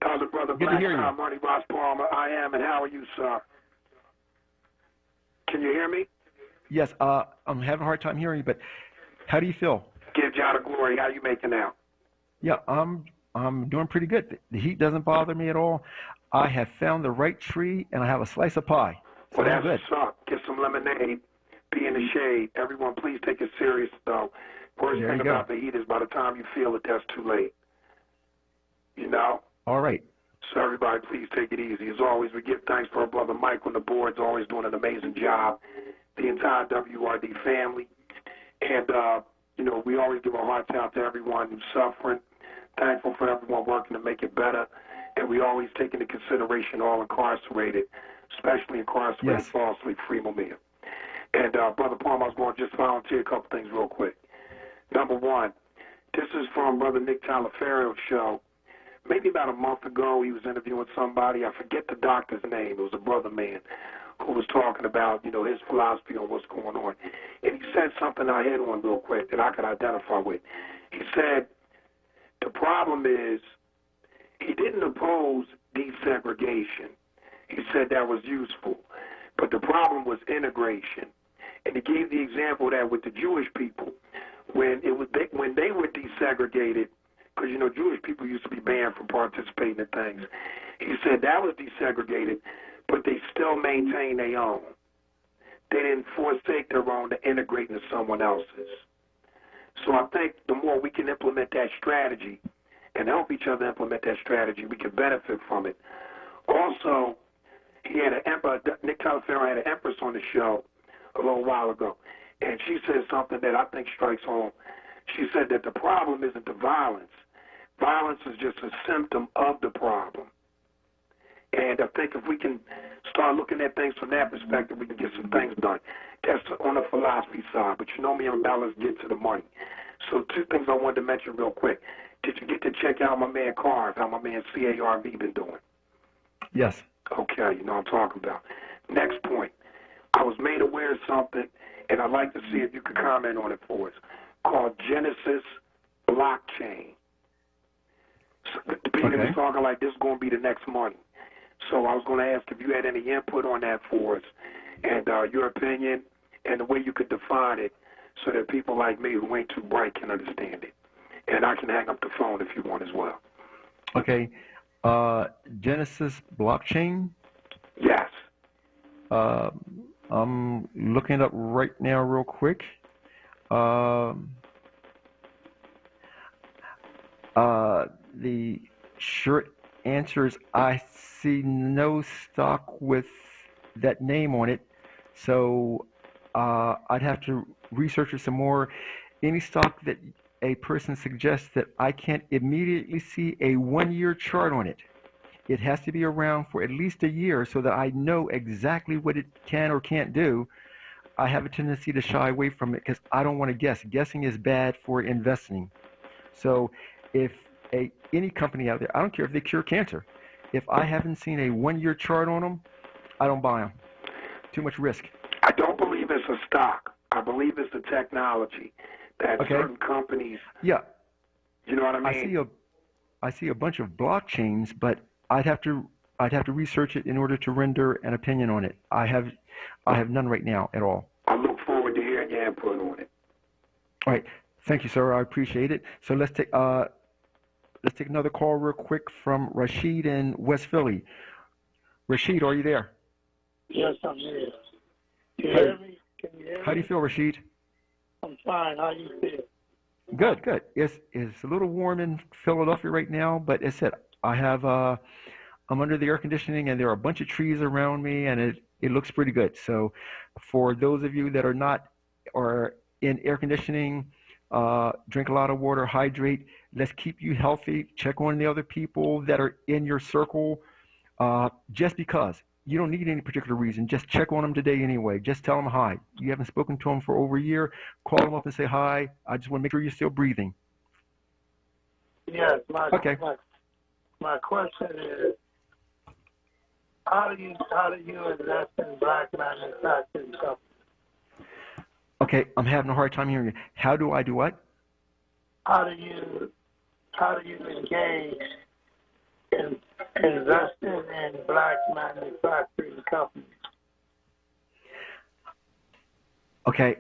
Elder Brother Good to Black hear you. Money Ross Palmer. I am, and how are you, sir? Can you hear me? Yes, I'm having a hard time hearing you, but how do you feel? Give God the glory. How you making out? Yeah, I'm doing pretty good. The heat doesn't bother me at all. I have found the right tree, and I have a slice of pie. So Well, I'm that's good. what's up. Get some lemonade. Be in the shade. Everyone, please take it serious, though. Worst There thing you go. about the heat is by the time you feel it, that's too late. You know? All right. So everybody, please take it easy. As always, we give thanks for our brother Mike on the boards, always doing an amazing job. The entire WRD family. And, we always give our hearts out to everyone who's suffering. Thankful for everyone working to make it better. And we always take into consideration all incarcerated, especially incarcerated Yes. falsely free Mumia. And, Brother Palmer, I was going to just volunteer a couple things real quick. Number one, this is from Brother Nick Talaferio's show. Maybe about a month ago, he was interviewing somebody. I forget the doctor's name. It was a brother man who was talking about, his philosophy on what's going on. And he said something I hit on real quick that I could identify with. He said, the problem is he didn't oppose desegregation. He said that was useful. But the problem was integration. And he gave the example that with the Jewish people, when they were desegregated, because, Jewish people used to be banned from participating in things. He said that was desegregated, but they still maintained their own. They didn't forsake their own to integrate into someone else's. So I think the more we can implement that strategy and help each other implement that strategy, we can benefit from it. Also, he had Nick Talaferio had an empress on the show a little while ago, and she said something that I think strikes home. She said that the problem isn't the violence. Violence is just a symptom of the problem. And I think if we can start looking at things from that perspective, we can get some things done. That's on the philosophy side. But me, I'm about to get to the money. So two things I wanted to mention real quick. Did you get to check out my man Carv, how my man CARV been doing? Yes. Okay, you know what I'm talking about. Next point. I was made aware of something, and I'd like to see if you could comment on it for us, called Genesis Blockchain. So the people Okay. are talking like this is going to be the next money. So I was going to ask if you had any input on that for us, and your opinion, and the way you could define it so that people like me who ain't too bright can understand it. And I can hang up the phone if you want as well. Okay. Genesis blockchain. Yes. I'm looking it up right now real quick. The short answer is I see no stock with that name on it, so I'd have to research it some more. Any stock that a person suggests that I can't immediately see a 1-year chart on it. It has to be around for at least a year so that I know exactly what it can or can't do. I have a tendency to shy away from it because I don't want to guess. Guessing is bad for investing. So if any company out there. I don't care if they cure cancer. If I haven't seen a 1-year chart on them, I don't buy them. Too much risk. I don't believe it's a stock. I believe it's the technology that certain companies. Yeah. You know what I mean? I see a bunch of blockchains, but I'd have to research it in order to render an opinion on it. I have none right now at all. I look forward to hearing your input on it. All right. Thank you, sir. I appreciate it. So let's take another call real quick from Rashid in West Philly. Rashid, are you there? Yes, I'm here. Can you hear me? How do you feel, Rashid? I'm fine. How do you feel? Good, good. It's a little warm in Philadelphia right now, but as I said, I'm under the air conditioning and there are a bunch of trees around me and it looks pretty good. So for those of you that are not or in air conditioning, drink a lot of water, hydrate. Let's keep you healthy. Check on the other people that are in your circle. Just because. You don't need any particular reason. Just check on them today anyway. Just tell them hi. You haven't spoken to them for over a year. Call them up and say hi. I just want to make sure you're still breathing. Yes. Okay. My question is, how do you invest in black manufacturing companies? Okay, I'm having a hard time hearing you. How do I do what? How do you engage in investing in black manufacturing companies? Okay,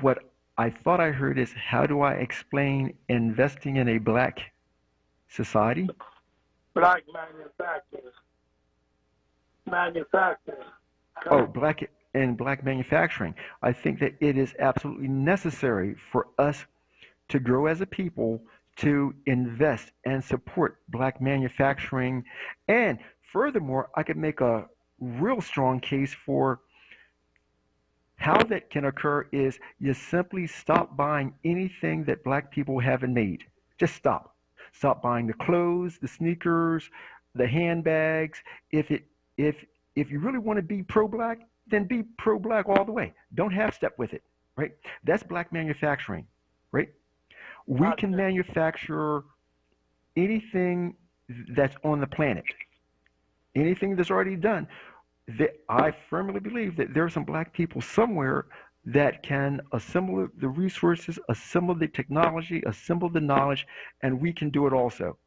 what I thought I heard is how do I explain investing in a black society? Black manufacturing. Oh, black manufacturing. I think that it is absolutely necessary for us to grow as a people to invest and support black manufacturing. And furthermore, I could make a real strong case for how that can occur is you simply stop buying anything that black people haven't made. Just stop. Stop buying the clothes, the sneakers, the handbags. If you really want to be pro-black, then be pro-black all the way. Don't half step with it, right? That's black manufacturing, right? We can manufacture anything that's on the planet, anything that's already done. I firmly believe that there are some black people somewhere that can assemble the resources, assemble the technology, assemble the knowledge, and we can do it also.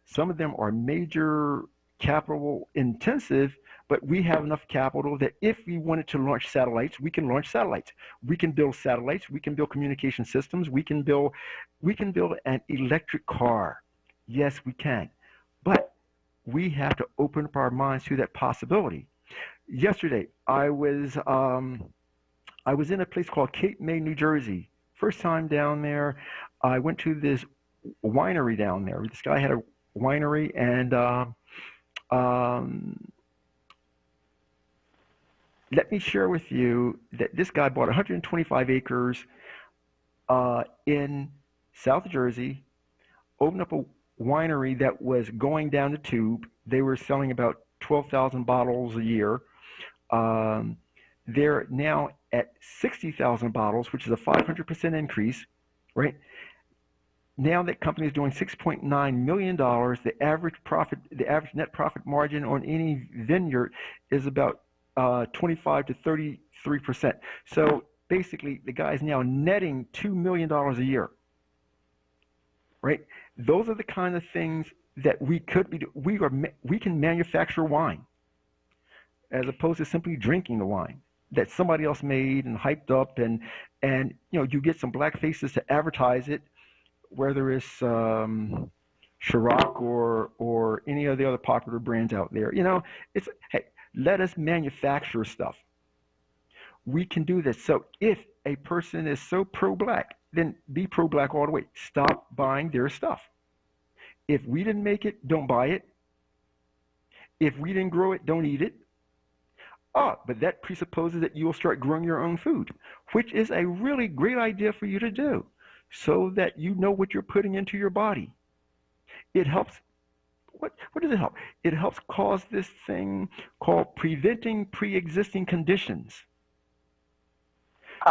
Some of them are major capital intensive, but we have enough capital that if we wanted to launch satellites, we can launch satellites. We can build satellites. We can build communication systems. We can build an electric car. Yes, we can. But we have to open up our minds to that possibility. Yesterday, I was in a place called Cape May, New Jersey. First time down there. I went to this winery down there. This guy had a winery, and let me share with you that this guy bought 125 acres in South Jersey, opened up a winery that was going down the tube. They were selling about 12,000 bottles a year. They're now at 60,000 bottles, which is a 500% increase, right? Now that company is doing $6.9 million. The average net profit margin on any vineyard is about 25 to 33%. So basically, the guy's now netting $2 million a year, right? Those are the kind of things that we could be doing. We can manufacture wine as opposed to simply drinking the wine that somebody else made and hyped up, and you get some black faces to advertise it, whether it's Ciroc or any of the other popular brands out there. It's hey, let us manufacture stuff. We can do this. So if a person is so pro-black, then be pro-black all the way. Stop buying their stuff. If we didn't make it, don't buy it. If we didn't grow it, don't eat it. But that presupposes that you'll start growing your own food, which is a really great idea for you to do so that you know what you're putting into your body. It helps. What does it help? It helps cause this thing called preventing pre-existing conditions.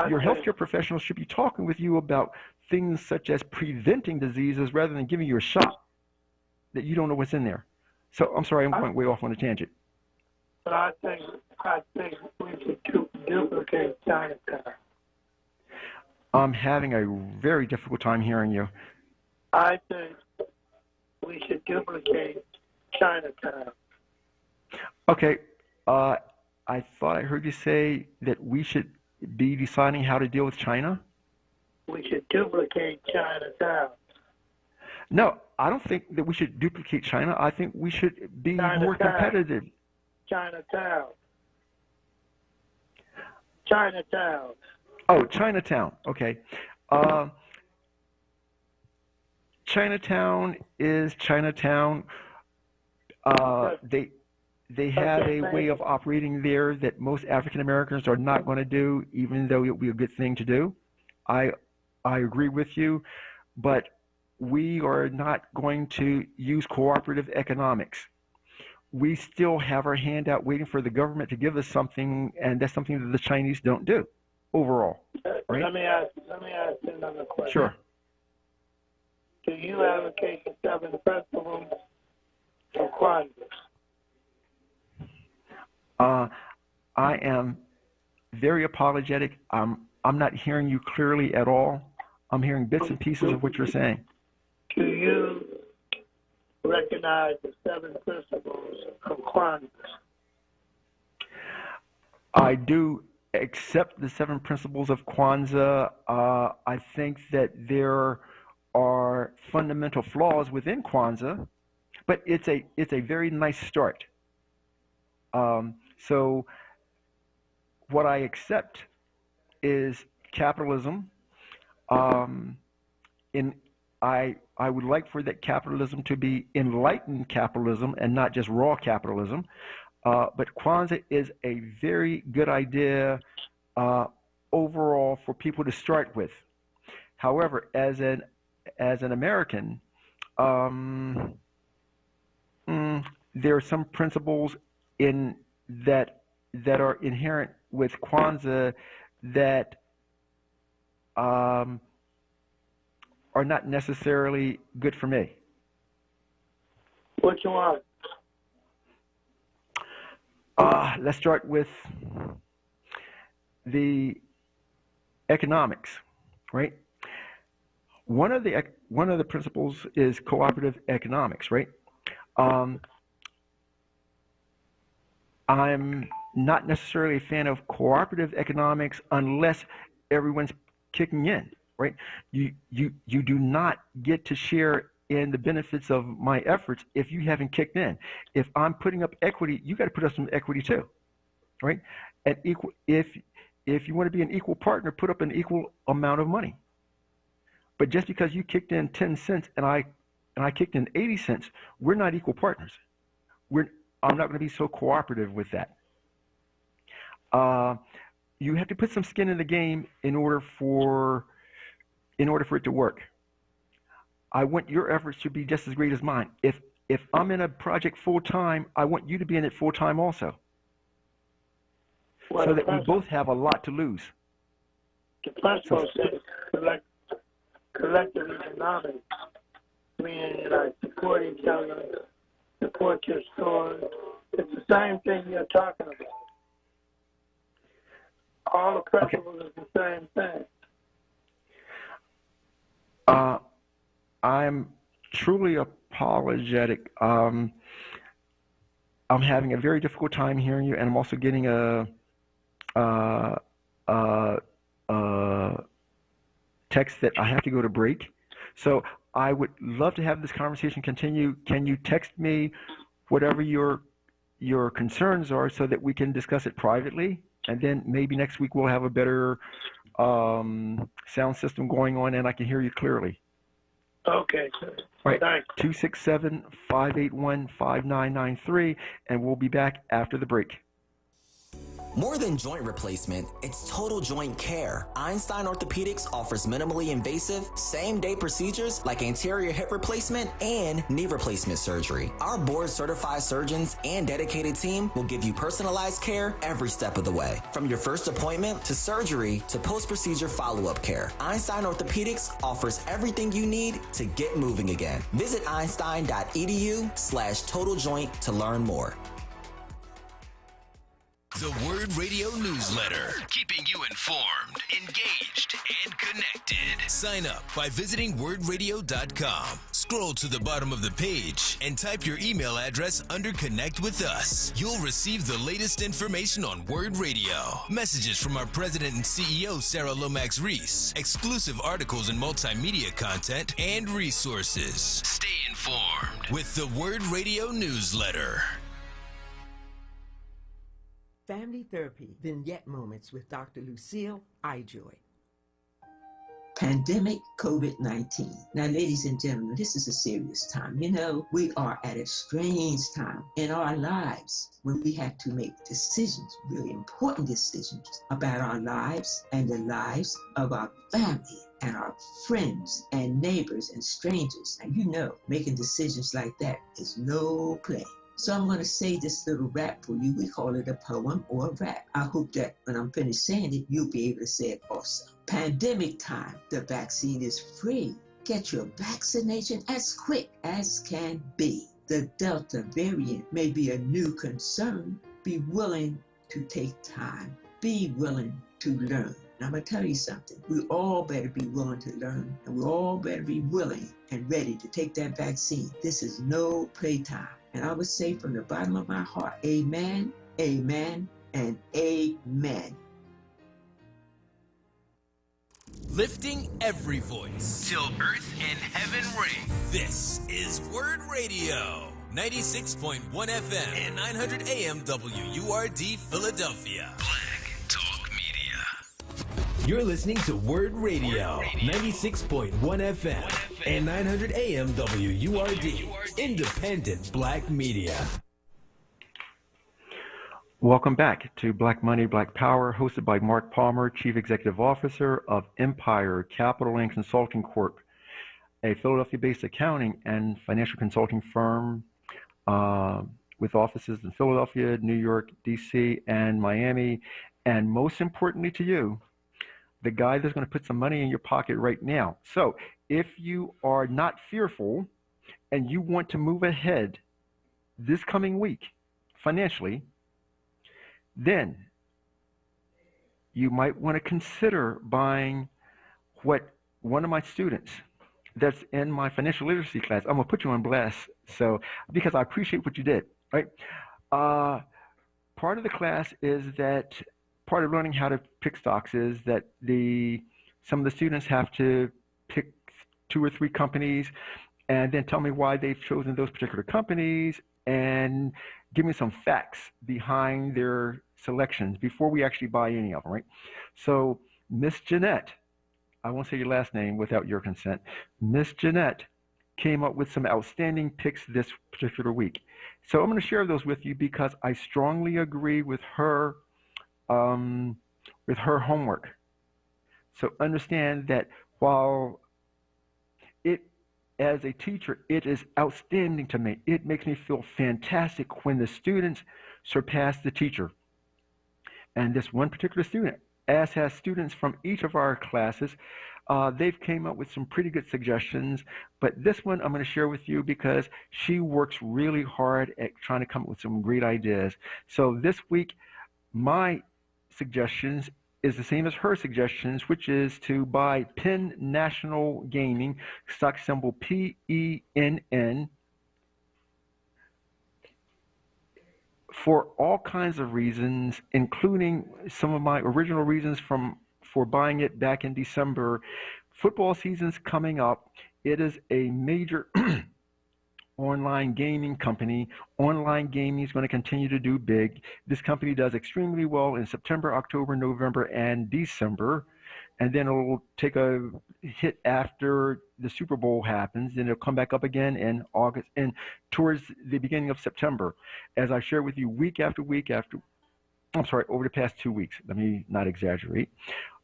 Your healthcare professionals should be talking with you about things such as preventing diseases rather than giving you a shot that you don't know what's in there. So I'm sorry, I'm going way off on a tangent. But I think we should duplicate Chinatown. I'm having a very difficult time hearing you. I think we should duplicate Chinatown. Okay, I thought I heard you say that we should be deciding how to deal with China. We should duplicate Chinatown. No, I don't think that we should duplicate China. I think we should be more competitive. Chinatown. Oh, Chinatown. Okay. Chinatown is Chinatown. They have a way of operating there that most African Americans are not going to do, even though it would be a good thing to do. I agree with you, but we are not going to use cooperative economics. We still have our hand out waiting for the government to give us something, and that's something that the Chinese don't do overall. Right? Let me ask you another question. Sure. Do you advocate the 7 principles of Kwanzaa? I am very apologetic. I'm not hearing you clearly at all. I'm hearing bits and pieces of what you're saying. Do you recognize the 7 principles of Kwanzaa? I do accept the 7 principles of Kwanzaa. I think that there are fundamental flaws within Kwanzaa, but it's a very nice start. So what I accept is capitalism. I would like for that capitalism to be enlightened capitalism and not just raw capitalism. But Kwanzaa is a very good idea overall for people to start with. However, as an American, there are some principles in that are inherent with Kwanzaa that are not necessarily good for me. What you want? Let's start with the economics, right? One of the principles is cooperative economics, right? I'm not necessarily a fan of cooperative economics unless everyone's kicking in, right? You do not get to share in the benefits of my efforts if you haven't kicked in. If I'm putting up equity, you got to put up some equity too, right? And equal, if you want to be an equal partner, put up an equal amount of money. But just because you kicked in 10 cents and I kicked in 80 cents, we're not equal partners. I'm not going to be so cooperative with that. You have to put some skin in the game in order for it to work. I want your efforts to be just as great as mine. If I'm in a project full time, I want you to be in it full time also, so that we both have a lot to lose. The principle says collective economics, meaning like support each other, support your stores. It's the same thing you're talking about. All the principles is the same thing. I'm truly apologetic. I'm having a very difficult time hearing you, and I'm also getting a text that I have to go to break. So I would love to have this conversation continue. Can you text me whatever your concerns are so that we can discuss it privately? And then maybe next week we'll have a better sound system going on and I can hear you clearly. Okay. All right. Thanks. 267-581-5993, and we'll be back after the break. More than joint replacement, it's total joint care. Einstein Orthopedics offers minimally invasive, same-day procedures like anterior hip replacement and knee replacement surgery. Our board-certified surgeons and dedicated team will give you personalized care every step of the way. From your first appointment to surgery to post-procedure follow-up care, Einstein Orthopedics offers everything you need to get moving again. Visit einstein.edu/total joint to learn more. The WURD Radio Newsletter, keeping you informed, engaged, and connected. Sign up by visiting wordradio.com. Scroll to the bottom of the page and type your email address under Connect with Us. You'll receive the latest information on WURD Radio, messages from our president and CEO, Sarah Lomax Reese, exclusive articles and multimedia content, and resources. Stay informed with the WURD Radio Newsletter. Family Therapy Vignette Moments with Dr. Lucille Ijoy. Pandemic COVID-19. Now, ladies and gentlemen, this is a serious time. You know, we are at a strange time in our lives when we have to make decisions, really important decisions about our lives and the lives of our family and our friends and neighbors and strangers. And you know, making decisions like that is no play. So I'm going to say this little rap for you. We call it a poem or a rap. I hope that when I'm finished saying it, you'll be able to say it also. Pandemic time, the vaccine is free. Get your vaccination as quick as can be. The Delta variant may be a new concern. Be willing to take time. Be willing to learn. And I'm going to tell you something. We all better be willing to learn, and we all better be willing and ready to take that vaccine. This is no playtime. And I would say from the bottom of my heart, amen, amen, and amen. Lifting every voice till earth and heaven ring. This is WURD Radio, 96.1 FM and 900 AM WURD Philadelphia. Black Talk Media. You're listening to WURD Radio, 96.1 FM and 900 AM WURD, independent black media. Welcome back to Black Money, Black Power, hosted by Mark Palmer, Chief Executive Officer of Empire Capital and Consulting Corp., a Philadelphia-based accounting and financial consulting firm with offices in Philadelphia, New York, D.C., and Miami. And most importantly to you, the guy that's going to put some money in your pocket right now. So if you are not fearful and you want to move ahead this coming week financially, then you might want to consider buying what one of my students that's in my financial literacy class, I'm going to put you on blast, so because I appreciate what you did, right? Part of the class is that part of learning how to pick stocks is that some of the students have to pick 2 or 3 companies and then tell me why they've chosen those particular companies and give me some facts behind their selections before we actually buy any of them, right? So Miss Jeanette, I won't say your last name without your consent, Miss Jeanette came up with some outstanding picks this particular week. So I'm going to share those with you because I strongly agree with her homework. So understand that while as a teacher, it is outstanding to me. It makes me feel fantastic when the students surpass the teacher. And this one particular student, as has students from each of our classes, they've came up with some pretty good suggestions. But this one I'm going to share with you because she works really hard at trying to come up with some great ideas. So this week, my suggestions is the same as her suggestions, which is to buy Penn National Gaming, stock symbol PENN, for all kinds of reasons, including some of my original reasons for buying it back in December. Football season's coming up. It is a major online gaming company. Online gaming is going to continue to do big. This company does extremely well in September, October, November, and December. And then it'll take a hit after the Super Bowl happens. Then it'll come back up again in August and towards the beginning of September. As I share with you week after week after I'm sorry, over the past 2 weeks. Let me not exaggerate.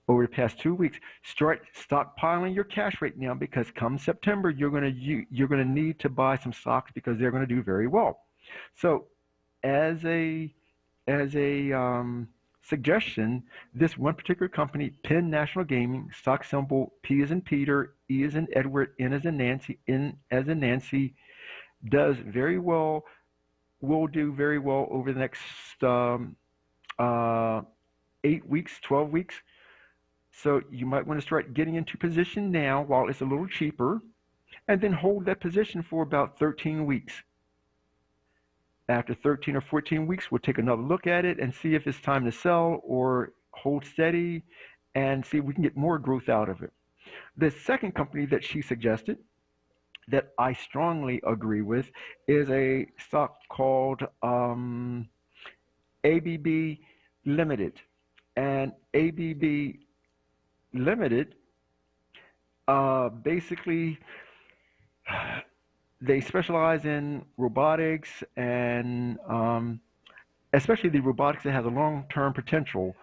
Over the past 2 weeks, start stockpiling your cash right now because come September, you're gonna need to buy some stocks because they're going to do very well. So, as a suggestion, this one particular company, Penn National Gaming, stock symbol P as in Peter, E as in Edward, N as in Nancy, N as in Nancy, does very well. Will do very well over the next uh, 8 weeks, 12 weeks. So you might want to start getting into position now while it's a little cheaper, and then hold that position for about 13 weeks. After 13 or 14 weeks, we'll take another look at it and see if it's time to sell or hold steady and see if we can get more growth out of it. The second company that she suggested that I strongly agree with is a stock called ABB Limited. And ABB Limited, basically, they specialize in robotics and especially the robotics that has a long-term potential.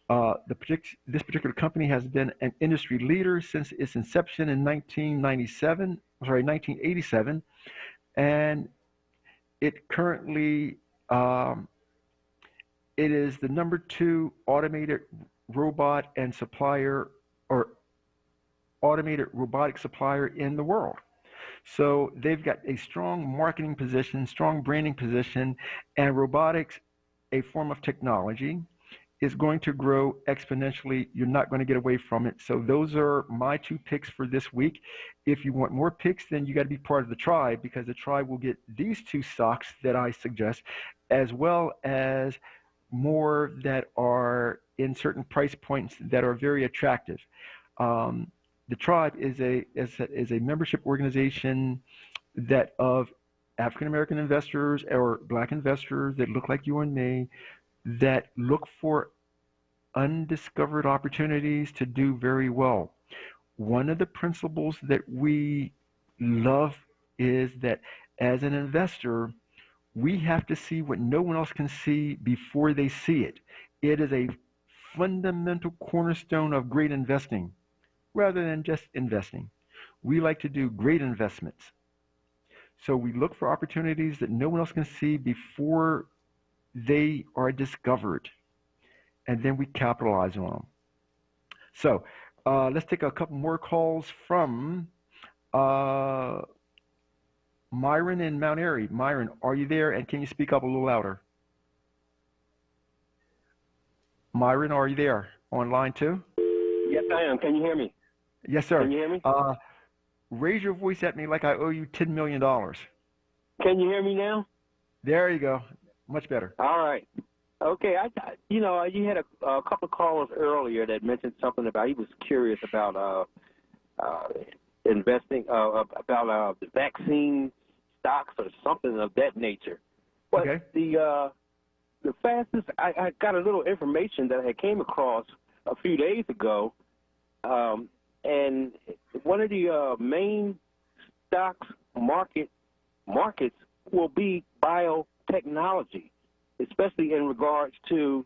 This particular company has been an industry leader since its inception in 1987, and it currently it is the number two automated robot and supplier or automated robotic supplier in the world. So they've got a strong marketing position, strong branding position, and robotics, a form of technology, is going to grow exponentially. You're not going to get away from it. So those are my two picks for this week. If you want more picks, then you got to be part of the tribe because the tribe will get these two stocks that I suggest, as well as more that are in certain price points that are very attractive. The tribe is a membership organization that of African American investors or black investors that look like you and me that look for undiscovered opportunities to do very well. One of the principles that we love is that as an investor, we have to see what no one else can see before they see it. It is a fundamental cornerstone of great investing rather than just investing. We like to do great investments. So we look for opportunities that no one else can see before they are discovered, and then we capitalize on them. So let's take a couple more calls from Myron in Mount Airy. Myron, are you there, and can you speak up a little louder? Myron, are you there on line two? Yes, I am. Can you hear me? Yes, sir. Can you hear me? Raise your voice at me like I owe you $10 million. Can you hear me now? There you go. Much better. All right. Okay. You had a couple of callers earlier that mentioned something about he was curious about investing about the vaccine stocks or something of that nature. But okay. The fastest I got a little information that I came across a few days ago, and one of the main stocks markets will be biotechnology, especially in regards to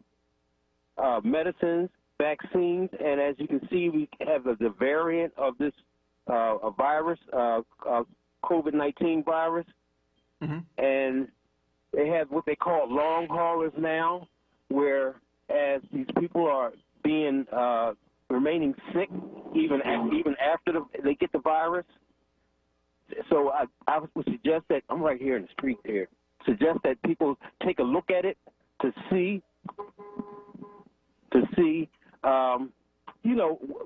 medicines, vaccines, and as you can see, we have the variant of this virus, COVID-19 virus, and they have what they call long haulers now, where as these people are being remaining sick even after they get the virus. So I would suggest that I'm right here in the street here. Suggest that people take a look at it to see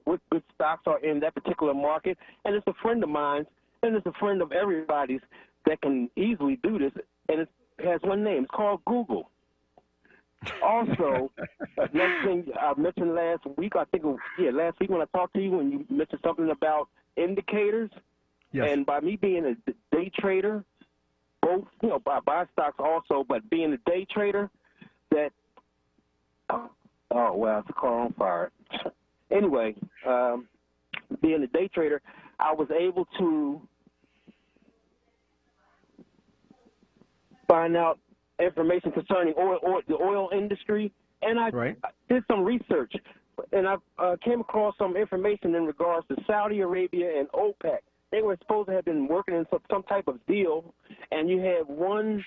what good stocks are in that particular market. And it's a friend of mine, and it's a friend of everybody's that can easily do this. And it has one name. It's called Google. Also, next thing I mentioned last week, last week when I talked to you, when you mentioned something about indicators. Yes. And by me being a day trader, both, I buy stocks also, but being a day trader, that, it's a car on fire. Anyway, being a day trader, I was able to find out information concerning the oil industry And I Right. did some research, and I came across some information in regards to Saudi Arabia and OPEC. They were supposed to have been working in some type of deal, and you had one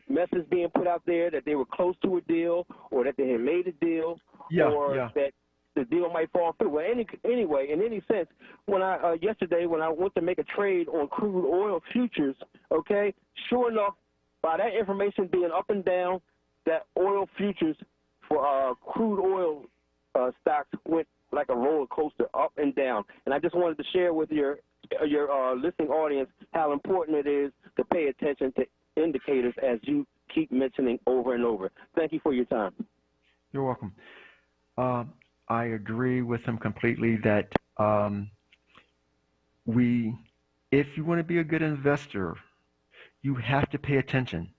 message being put out there that they were close to a deal, or that they had made a deal, or that the deal might fall through. Well, anyway, in any sense, when I yesterday when I went to make a trade on crude oil futures, okay, sure enough, by that information being up and down, that oil futures for crude oil stocks went like a roller coaster, up and down. And I just wanted to share with your listening audience how important it is to pay attention to indicators as you keep mentioning over and over. Thank you for your time. You're welcome. I agree with him completely that if you want to be a good investor, you have to pay attention.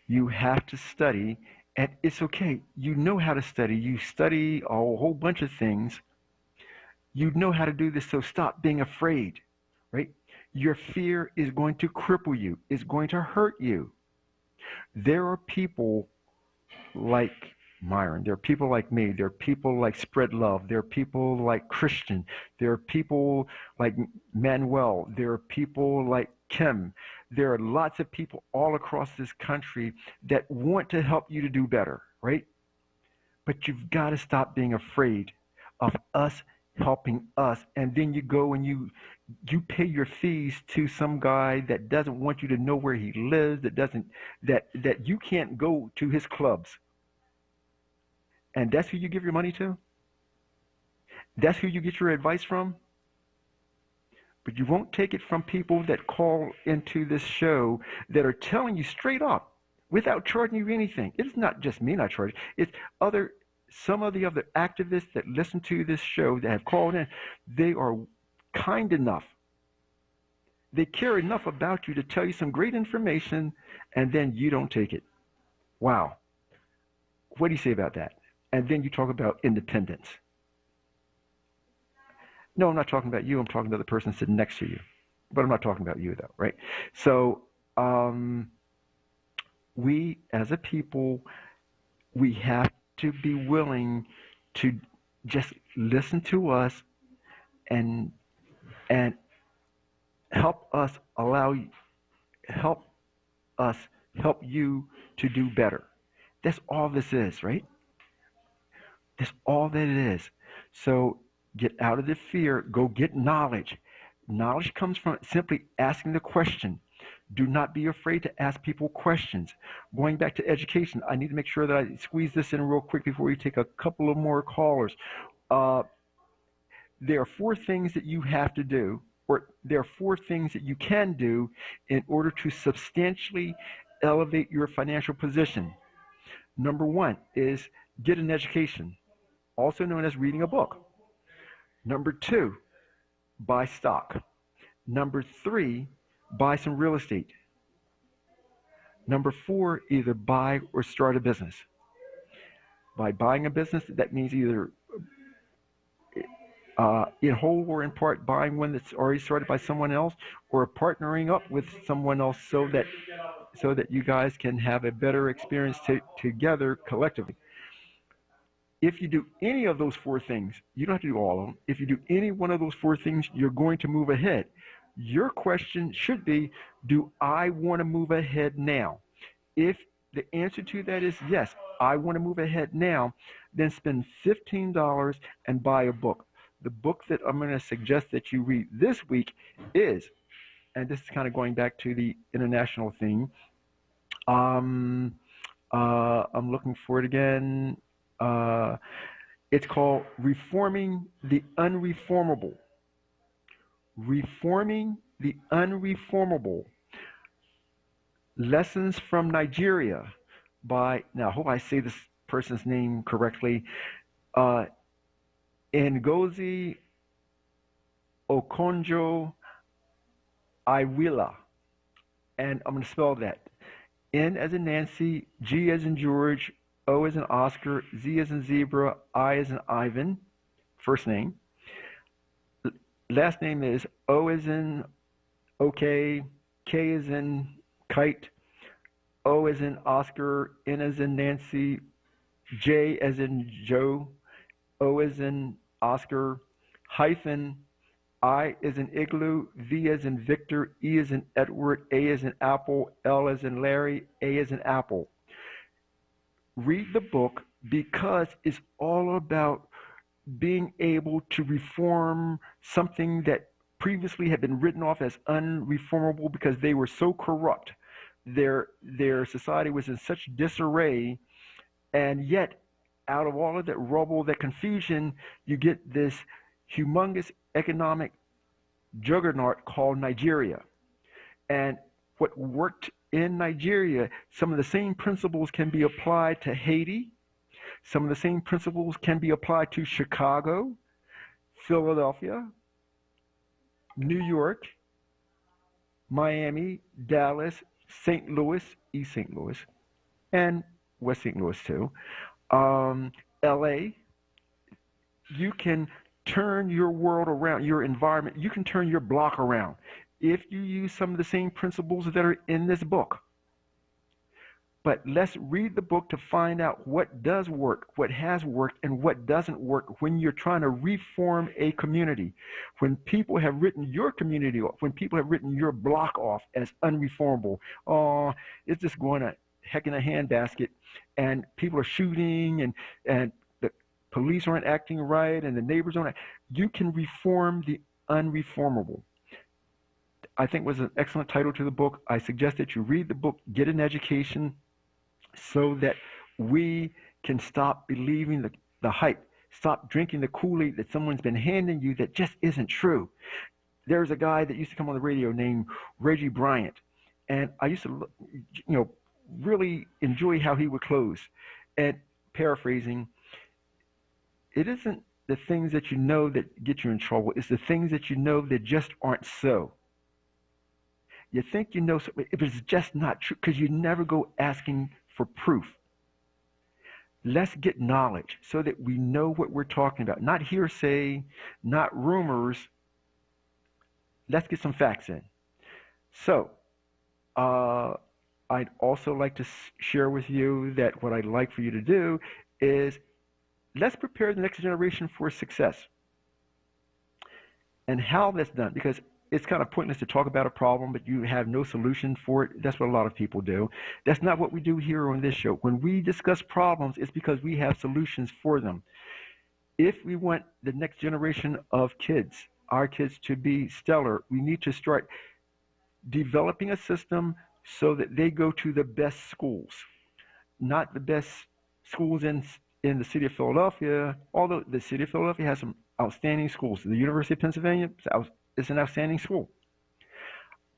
You have to study, and it's okay. You know how to study. You study a whole bunch of things. You know how to do this, so stop being afraid, right? Your fear is going to cripple you. It's going to hurt you. There are people like Myron. There are people like me. There are people like Spread Love. There are people like Christian. There are people like Manuel. There are people like Kim. There are lots of people all across this country that want to help you to do better, right? But you've got to stop being afraid of us helping us, and then you go and you pay your fees to some guy that doesn't want you to know where he lives, that you can't go to his clubs. And that's who you give your money to? That's who you get your advice from? But you won't take it from people that call into this show that are telling you straight up without charging you anything. It's not just me not charging. It's some of the other activists that listen to this show that have called in. They are kind enough. They care enough about you to tell you some great information, and then you don't take it. Wow. What do you say about that? And then you talk about independence. No, I'm not talking about you. I'm talking about the person sitting next to you. But I'm not talking about you, though, right? So we, as a people, we have to be willing to just listen to us and help you to do better. That's all this is, right? That's all that it is. So get out of the fear. Go get knowledge. Knowledge comes from simply asking the question. Do not be afraid to ask people questions. Going back to education, I need to make sure that I squeeze this in real quick before we take a couple of more callers. There are 4 things that you have to do, or there are 4 things that you can do in order to substantially elevate your financial position. Number 1 is get an education, also known as reading a book. Number 2, buy stock. Number 3, buy some real estate. Number 4, either buy or start a business. By buying a business, that means either in whole or in part buying one that's already started by someone else, or partnering up with someone else so that you guys can have a better experience together collectively. If you do any of those 4 things, you don't have to do all of them. If you do any one of those 4 things, you're going to move ahead. Your question should be, do I want to move ahead now? If the answer to that is yes, I want to move ahead now, then spend $15 and buy a book. The book that I'm going to suggest that you read this week is, and this is kind of going back to the international theme, I'm looking for it again. It's called Reforming the Unreformable. Reforming the Unreformable. Lessons from Nigeria by, now I hope I say this person's name correctly, Ngozi Okonjo Iweala. And I'm going to spell that. N as in Nancy, G as in George, O as in Oscar, Z as in Zebra, I as in Ivan, first name. Last name is O as in okay, K as in kite, O as in Oscar, N as in Nancy, J as in Joe, O as in Oscar, hyphen, I as in Igloo, V as in Victor, E as in Edward, A as in Apple, L as in Larry, A as in Apple. Read the book because it's all about being able to reform something that previously had been written off as unreformable because they were so corrupt. Their society was in such disarray, and yet out of all of that rubble, that confusion, you get this humongous economic juggernaut called Nigeria. And what worked in Nigeria, some of the same principles can be applied to Haiti. Some of the same principles can be applied to Chicago, Philadelphia, New York, Miami, Dallas, St. Louis, East St. Louis, and West St. Louis too. LA. You can turn your world around, your environment. You can turn your block around if you use some of the same principles that are in this book. But let's read the book to find out what does work, what has worked, and what doesn't work when you're trying to reform a community. When people have written your community off, when people have written your block off as unreformable, oh, it's just going to heck in a handbasket, and people are shooting, and the police aren't acting right, and the neighbors aren't. You can reform the unreformable. I think was an excellent title to the book. I suggest that you read the book, get an education, so that we can stop believing the hype, stop drinking the Kool-Aid that someone's been handing you that just isn't true. There's a guy that used to come on the radio named Reggie Bryant, and I used to, really enjoy how he would close. And paraphrasing, it isn't the things that you know that get you in trouble, it's the things that you know that just aren't so. You think you know something, if it's just not true, because you never go asking for proof. Let's get knowledge so that we know what we're talking about. Not hearsay, not rumors. Let's get some facts in. So, I'd also like to share with you that what I'd like for you to do is let's prepare the next generation for success. And how that's done, because it's kind of pointless to talk about a problem, but you have no solution for it. That's what a lot of people do. That's not what we do here on this show. When we discuss problems, it's because we have solutions for them. If we want the next generation of kids, our kids, to be stellar, we need to start developing a system so that they go to the best schools, not the best schools in the city of Philadelphia, although the city of Philadelphia has some outstanding schools. The University of Pennsylvania is an outstanding school.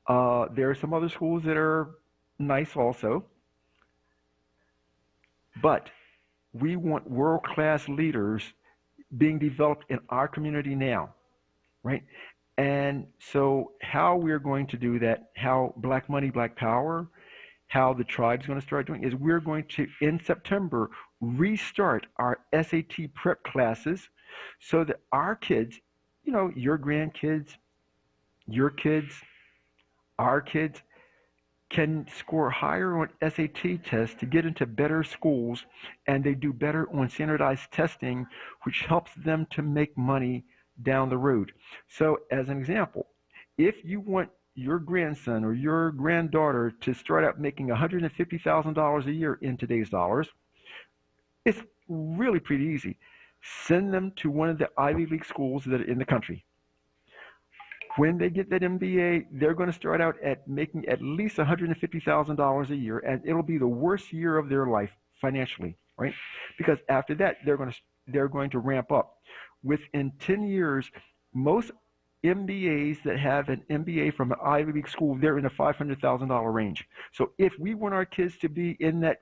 There are some other schools that are nice also. But we want world-class leaders being developed in our community now, right? And so how we're going to do that, how Black Money, Black Power, how the tribe's going to start doing, is we're going to, in September, restart our SAT prep classes so that our kids, your grandkids, your kids, our kids, can score higher on SAT tests to get into better schools, and they do better on standardized testing, which helps them to make money down the road. So as an example, if you want your grandson or your granddaughter to start out making $150,000 a year in today's dollars, it's really pretty easy. Send them to one of the Ivy League schools that are in the country. When they get that MBA, they're going to start out at making at least $150,000 a year, and it'll be the worst year of their life financially, right? Because after that, they're going to ramp up. Within 10 years, most MBAs that have an MBA from an Ivy League school, they're in the $500,000 range. So if we want our kids to be in that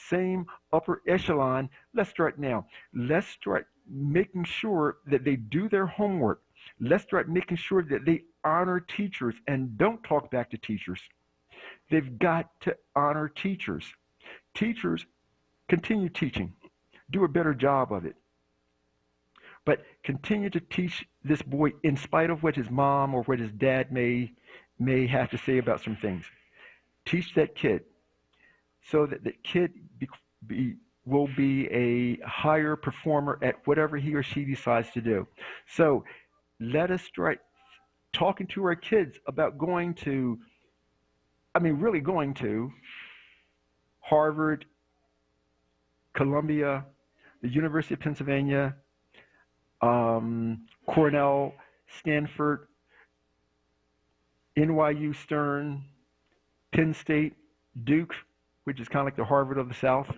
same upper echelon, let's start now. Let's start making sure that they do their homework. Let's start making sure that they honor teachers and don't talk back to teachers. They've got to honor teachers. Teachers, continue teaching. Do a better job of it. But continue to teach this boy in spite of what his mom or what his dad may have to say about some things. Teach that kid. so that the kid will be a higher performer at whatever he or she decides to do. So let us start talking to our kids about going to, I mean, really going to Harvard, Columbia, the University of Pennsylvania, Cornell, Stanford, NYU Stern, Penn State, Duke, which is kind of like the Harvard of the South.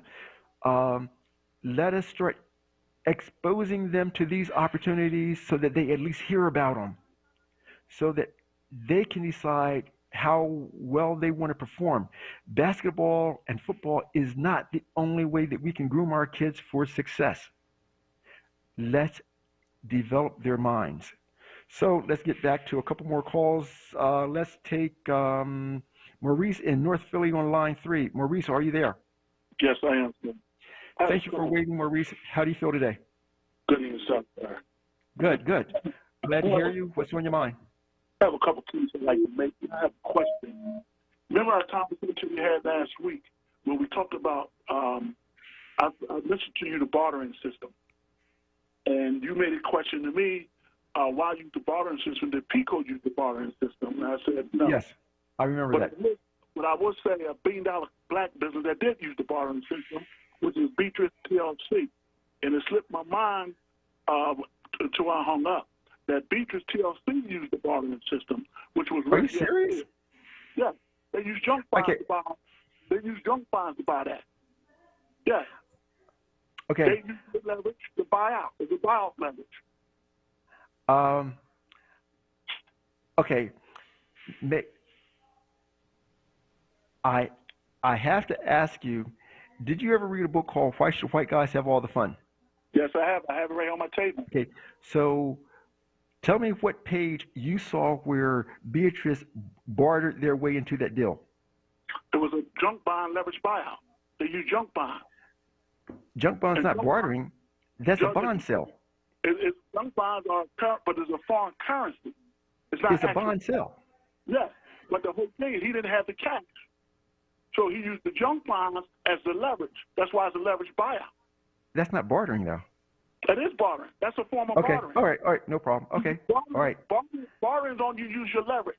Let us start exposing them to these opportunities so that they at least hear about them, so that they can decide how well they want to perform. Basketball and football is not the only way that we can groom our kids for success. Let's develop their minds. So let's get back to a couple more calls. Let's take Maurice in North Philly on line 3. Maurice, are you there? Yes, I am. Thank you for waiting, Maurice. How do you feel today? Good evening, sir. Good, good. Glad to hear you. What's on your mind? I have a couple things I'd like to make. I have a question. Remember our conversation we had last week when we talked about, I listened to you, the bartering system. And you made a question to me, why use the bartering system? Did PICO use the bartering system? And I said no. Yes, I remember that. But I will say a billion-dollar black business that did use the bartering system, which is Beatrice TLC. And it slipped my mind until I hung up, that Beatrice TLC used the bartering system, which was Are you serious? Yeah, they use junk bonds to buy. They use junk bonds to buy that. Yeah. Okay. They use the leverage to buy out. It's a buyout leverage. Okay. I have to ask you, did you ever read a book called Why Should White Guys Have All the Fun? Yes, I have. I have it right on my table. Okay, so tell me what page you saw where Beatrice bartered their way into that deal. It was a junk bond leverage buyout. They use junk bond. Junk bond's not bartering. That's a bond sale. Junk bonds are, but it's a foreign currency. It's a bond sale. Yes, but the whole thing is he didn't have the cash. So he used the junk bonds as the leverage. That's why it's a leverage buyout. That's not bartering, though. That is bartering. That's a form of bartering. All right, no problem. Okay, all right. Bartering is on you use your leverage.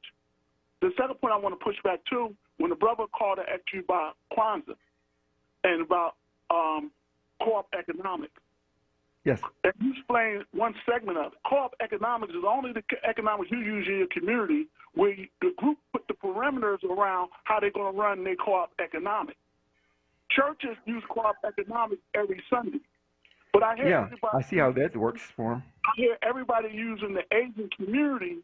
The second point I want to push back to, when the brother called to ask you about Kwanzaa and about co-op economics. Yes. And you explain one segment of it. Co-op economics is only the economics you use in your community where the group put the parameters around how they're going to run their co-op economics. Churches use co-op economics every Sunday. But I hear I see how that works for them. I hear everybody using the Asian community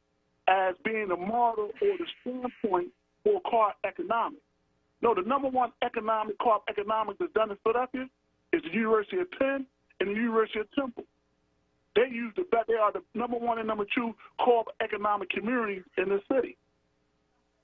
as being the model or the standpoint for co-op economics. No, the number one economic co-op economics that's done in Philadelphia is the University of Penn and the University of Temple. They are the number one and number two co-op economic communities in the city.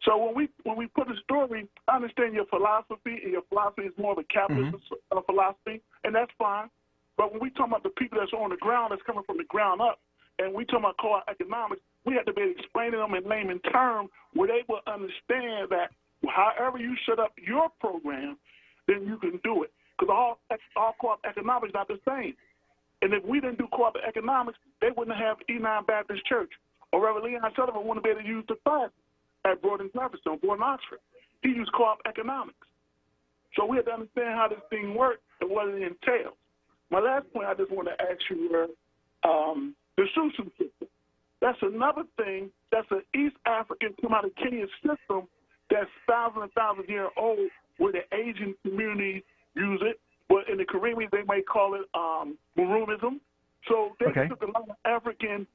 So when we put a story, I understand your philosophy, and your philosophy is more of a capitalist philosophy, and that's fine. But when we talk about the people that's on the ground, that's coming from the ground up, and we talk about co-op economics, we have to be explaining them in layman terms where they will understand that however you set up your program, then you can do it. Because all co-op economics is not the same. And if we didn't do co-op economics, they wouldn't have E9 Baptist Church. Or Reverend Leon Sullivan wouldn't be able to use the class at Broad and Jefferson, Broad and Oxford. He used co-op economics. So we have to understand how this thing works and what it entails. My last point I just want to ask you were the Susan system. That's another thing. That's an East African, come out of Kenya system that's thousands and thousands of years old where the Asian communities use it. But in the Caribbean, they may call it Maroonism. So they took a lot of African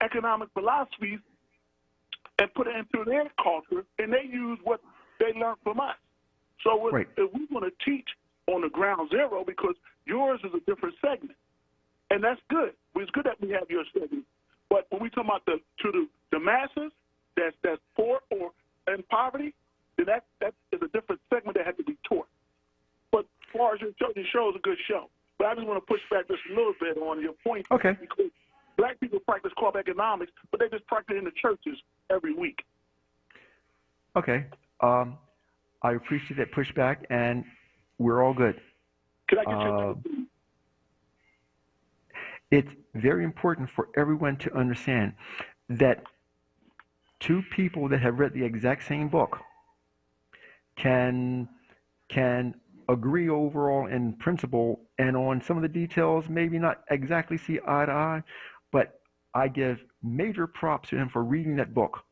economic philosophies and put it into their culture, and they use what they learned from us. So if we want to teach on the ground zero, because yours is a different segment, and that's good. It's good that we have your segment. But when we talk about the masses that's poor or in poverty, then that is a different segment that has to be taught. But as far as your show is a good show. But I just want to push back just a little bit on your point. Okay. Because black people practice co-op economics, but they just practice in the churches every week. Okay. I appreciate that pushback, and we're all good. Can I get your Uh, name? it's very important for everyone to understand that two people that have read the exact same book can can agree overall in principle, and on some of the details maybe not exactly see eye to eye, but I give major props to him for reading that book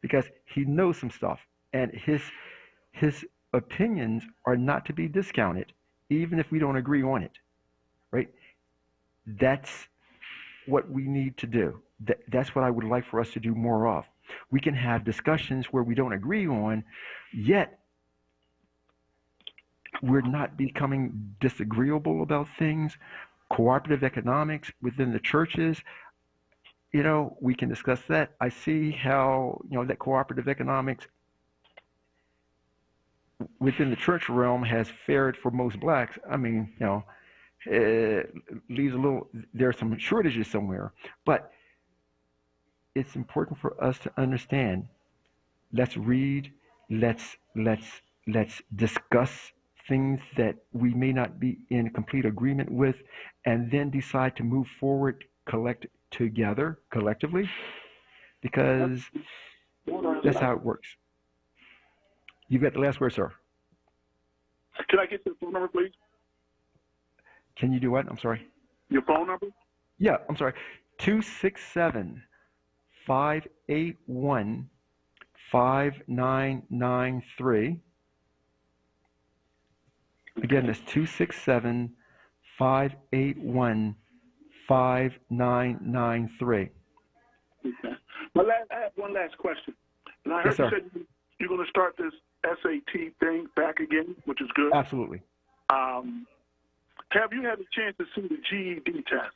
because he knows some stuff, and his opinions are not to be discounted even if we don't agree on it, right? That's what we need to do. That's what I would like for us to do more of. We can have discussions where we don't agree on, yet we're not becoming disagreeable about things. Cooperative economics within the churches, we can discuss that. I see how, that cooperative economics within the church realm has fared for most blacks. I mean, it leaves there are some shortages somewhere, but it's important for us to understand. Let's read, let's discuss things that we may not be in complete agreement with, and then decide to move forward collectively, because that's how it works. You've got the last word, sir. Can I get your phone number, please? Can you do what? I'm sorry. Your phone number? Yeah, I'm sorry. 267-581-5993. Again, that's 267-581-5993. Okay. I have one last question. And I heard Yes, you sir. said you're going to start this SAT thing back again, which is good. Absolutely. Have you had a chance to see the GED test?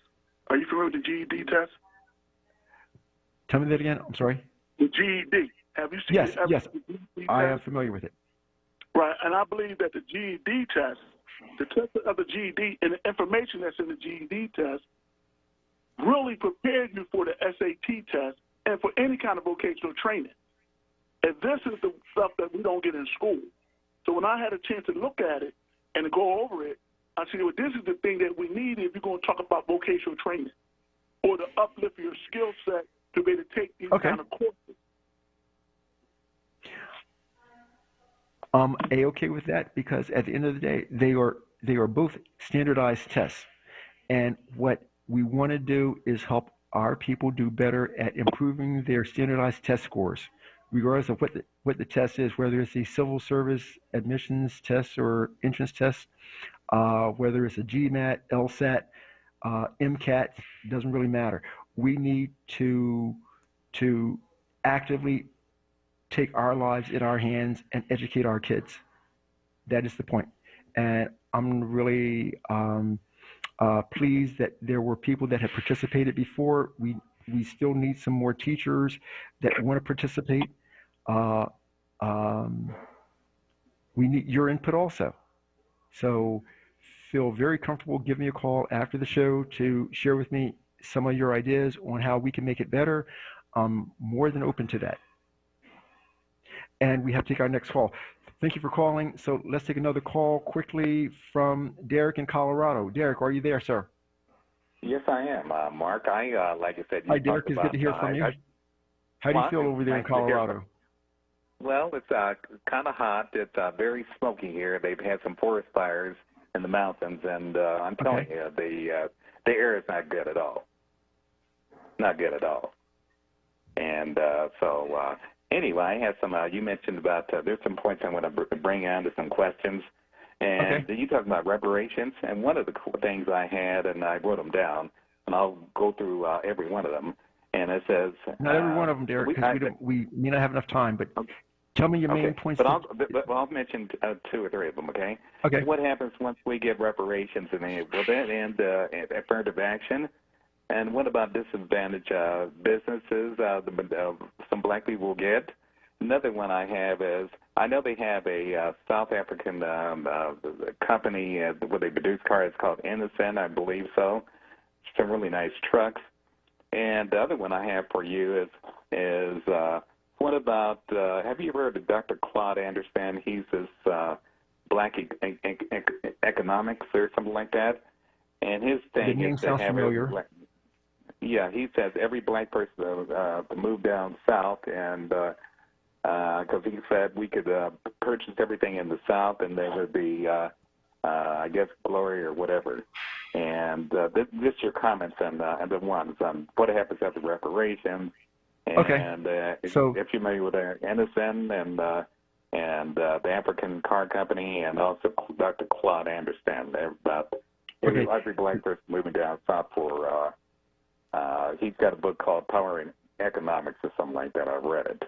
Are you familiar with the GED test? Tell me that again. I'm sorry. The GED. Have you seen Yes, it? yes. The GED I am test? familiar with it. Right, and I believe that the GED test, the test of the GED and the information that's in the GED test really prepared you for the SAT test and for any kind of vocational training. And this is the stuff that we don't get in school. So when I had a chance to look at it and to go over it, I said, well, this is the thing that we need if you're going to talk about vocational training or to uplift your skill set to be able to take these kind of courses. I'm A-okay with that, because at the end of the day, they are both standardized tests. And what we want to do is help our people do better at improving their standardized test scores, regardless of what the test is, whether it's a civil service admissions test or entrance test, whether it's a GMAT, LSAT, MCAT, doesn't really matter. We need to actively take our lives in our hands and educate our kids. That is the point. And I'm really pleased that there were people that had participated before. We still need some more teachers that want to participate. We need your input also. So feel very comfortable. Give me a call after the show to share with me some of your ideas on how we can make it better. I'm more than open to that. And we have to take our next call. Thank you for calling. So let's take another call quickly from Derek in Colorado. Derek, are you there, sir? Yes, I am, Mark. I like I said, you Hi, Derek. It's good to hear from you. How do you feel over there in Colorado? Well, it's kind of hot. It's very smoky here. They've had some forest fires in the mountains, and I'm telling you, the air is not good at all. Not good at all. And anyway, I have some. You mentioned about there's some points I want to bring on to some questions, and you talked about reparations. And one of the things I had, and I wrote them down, and I'll go through every one of them. And it says not every one of them, Derek, because we may not have enough time. But tell me your main points. But I'll mention 2 or 3 of them. Okay. Okay. What happens once we get reparations? And will that end affirmative action? And what about disadvantaged businesses some black people will get? Another one I have is, I know they have a South African company where they produce cars called Innocent, I believe so. Some really nice trucks. And the other one I have for you is What about, have you ever heard of Dr. Claude Anderson? He's this black economics or something like that. And his thing The name is to sounds have familiar. yeah, he says every black person to move down south, and because he said we could purchase everything in the south, and there would be, I guess, glory or whatever. And this your comments on the ones on what happens after reparations, and if you're familiar with Anderson and the African Car Company, and also Dr. Claude Anderson about every black person moving down south for. He's got a book called Power in Economics or something like that. I've read it.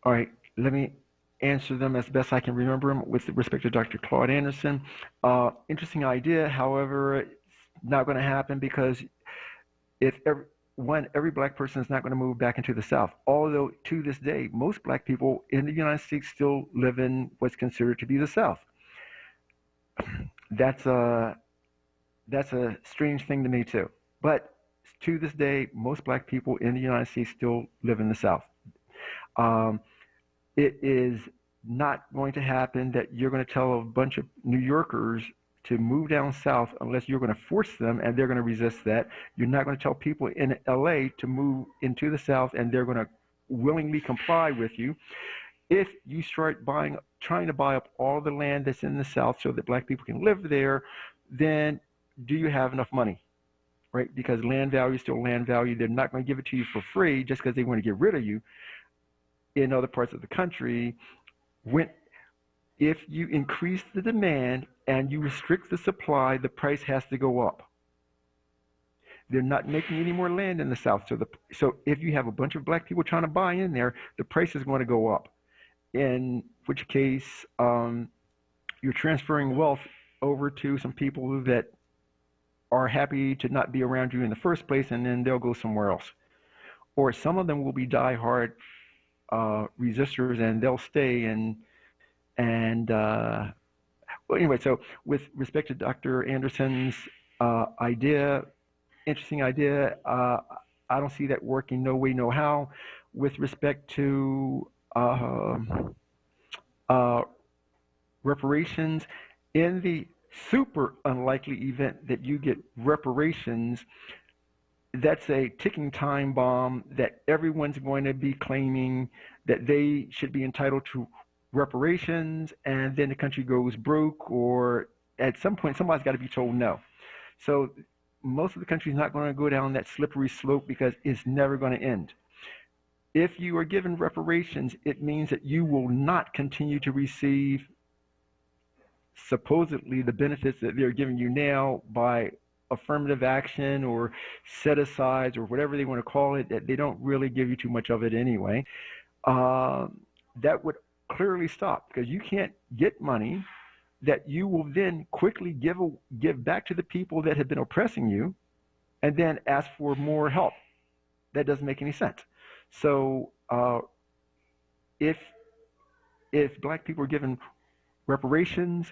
All right, let me answer them as best I can remember them with respect to Dr. Claude Anderson. Interesting idea, however, it's not going to happen because if every black person is not going to move back into the South, although to this day, most black people in the United States still live in what's considered to be the South. That's a strange thing to me too. But to this day, most black people in the United States still live in the South. It is not going to happen that you're going to tell a bunch of New Yorkers to move down south unless you're going to force them, and they're going to resist that. You're not going to tell people in LA to move into the South, and they're going to willingly comply with you. If you start trying to buy up all the land that's in the South so that black people can live there, then do you have enough money? Right? Because land value is still land value. They're not going to give it to you for free just because they want to get rid of you. In other parts of the country, if you increase the demand and you restrict the supply, the price has to go up. They're not making any more land in the South. So if you have a bunch of black people trying to buy in there, the price is going to go up. In which case, you're transferring wealth over to some people that are happy to not be around you in the first place, and then they'll go somewhere else. Or some of them will be die-hard resistors, and they'll stay. Well, anyway, so with respect to Dr. Anderson's idea, interesting idea, I don't see that working no way, no how. With respect to reparations, in the super unlikely event that you get reparations, that's a ticking time bomb that everyone's going to be claiming that they should be entitled to reparations, and then the country goes broke, or at some point somebody's got to be told no. So most of the country is not going to go down that slippery slope because it's never going to end. If you are given reparations, it means that you will not continue to receive supposedly the benefits that they're giving you now by affirmative action or set-asides or whatever they want to call it, that they don't really give you too much of it anyway. That would clearly stop, because you can't get money that you will then quickly give back to the people that have been oppressing you and then ask for more help. That doesn't make any sense. So if black people are given reparations,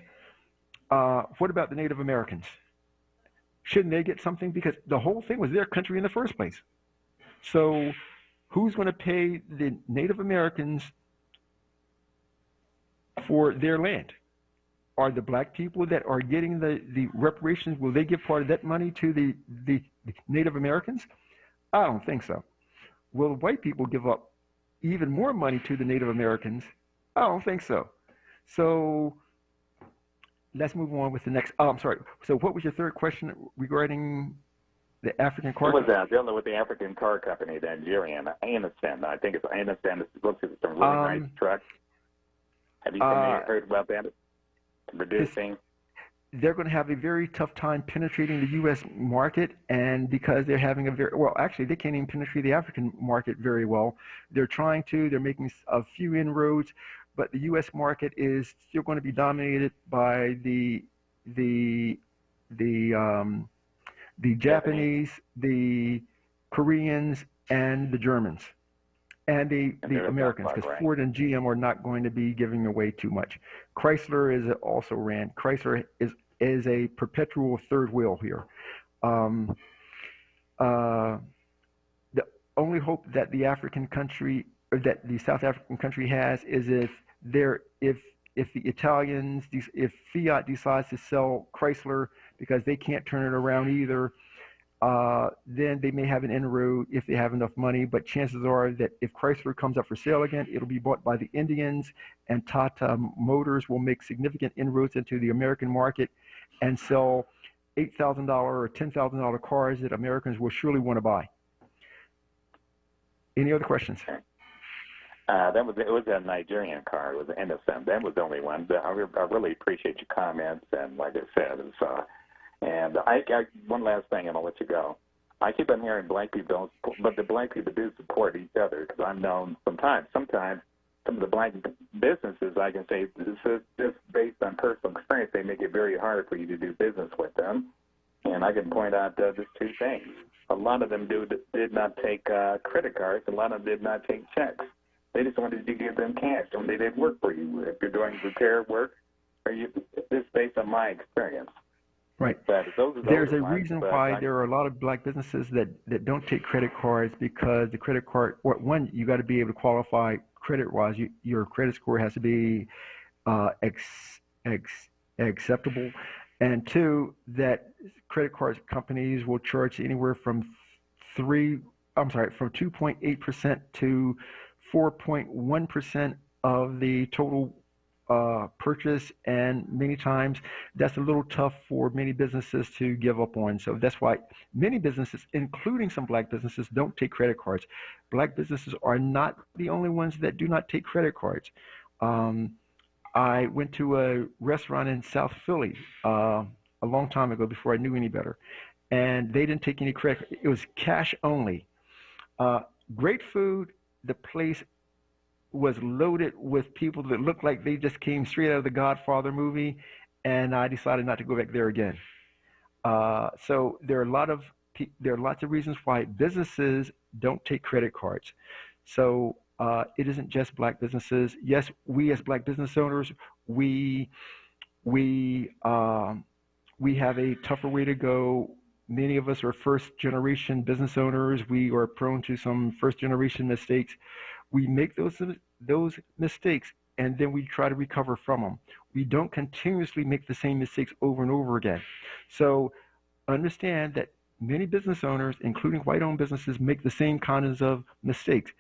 what about the Native Americans? Shouldn't they get something? Because the whole thing was their country in the first place. So who's going to pay the Native Americans for their land? Are the black people that are getting the reparations, will they give part of that money to the Native Americans? I don't think so. Will white people give up even more money to the Native Americans? I don't think so. So let's move on with the next. Oh, I'm sorry. So what was your third question regarding the African car? It was dealing with the African car company, the Nigerian, Anderson. I think it's Anderson. It looks like some really nice trucks. Have you heard about that? Producing. They're going to have a very tough time penetrating the U.S. market, and because they're having actually they can't even penetrate the African market very well. They're trying to. They're making a few inroads, but the U.S. market is still going to be dominated by the Japanese, the Koreans, and the Germans, and the Americans, because Ford and GM are not going to be giving away too much. Chrysler is also ran. Chrysler is a perpetual third wheel here. The only hope that the African country that the South African country has is if the Italians, if Fiat decides to sell Chrysler because they can't turn it around either, then they may have an inroad if they have enough money. But chances are that if Chrysler comes up for sale again, it'll be bought by the Indians, and Tata Motors will make significant inroads into the American market and sell $8,000 or $10,000 cars that Americans will surely want to buy. Any other questions? It was a Nigerian car. It was an innocent. That was the only one. I really appreciate your comments, and like I said, and I one last thing, and I'll let you go. I keep on hearing black people don't, but the black people do support each other, because I've known sometimes some of the black businesses, I can say, this is just based on personal experience, they make it very hard for you to do business with them. And I can point out just two things. A lot of them did not take credit cards. A lot of them did not take checks. They just wanted to give them cash when they did work for you. If you're doing repair work, this is based on my experience. Right. There's a reason why there are a lot of black businesses that don't take credit cards, because the credit card, one, you got to be able to qualify credit-wise. Your credit score has to be acceptable, and two, that credit card companies will charge anywhere from 2.8% to 4.1% of the total purchase, and many times that's a little tough for many businesses to give up on. So that's why many businesses, including some black businesses, don't take credit cards. Black businesses are not the only ones that do not take credit cards. I went to a restaurant in South Philly a long time ago, before I knew any better, and they didn't take any credit. It was cash only. Great food. The place was loaded with people that looked like they just came straight out of the Godfather movie, and I decided not to go back there again. So there are lots of reasons why businesses don't take credit cards. So it isn't just black businesses. Yes, we as black business owners, we have a tougher way to go. Many of us are first-generation business owners. We are prone to some first-generation mistakes. We make those mistakes, and then we try to recover from them. We don't continuously make the same mistakes over and over again. So understand that many business owners, including white-owned businesses, make the same kinds of mistakes.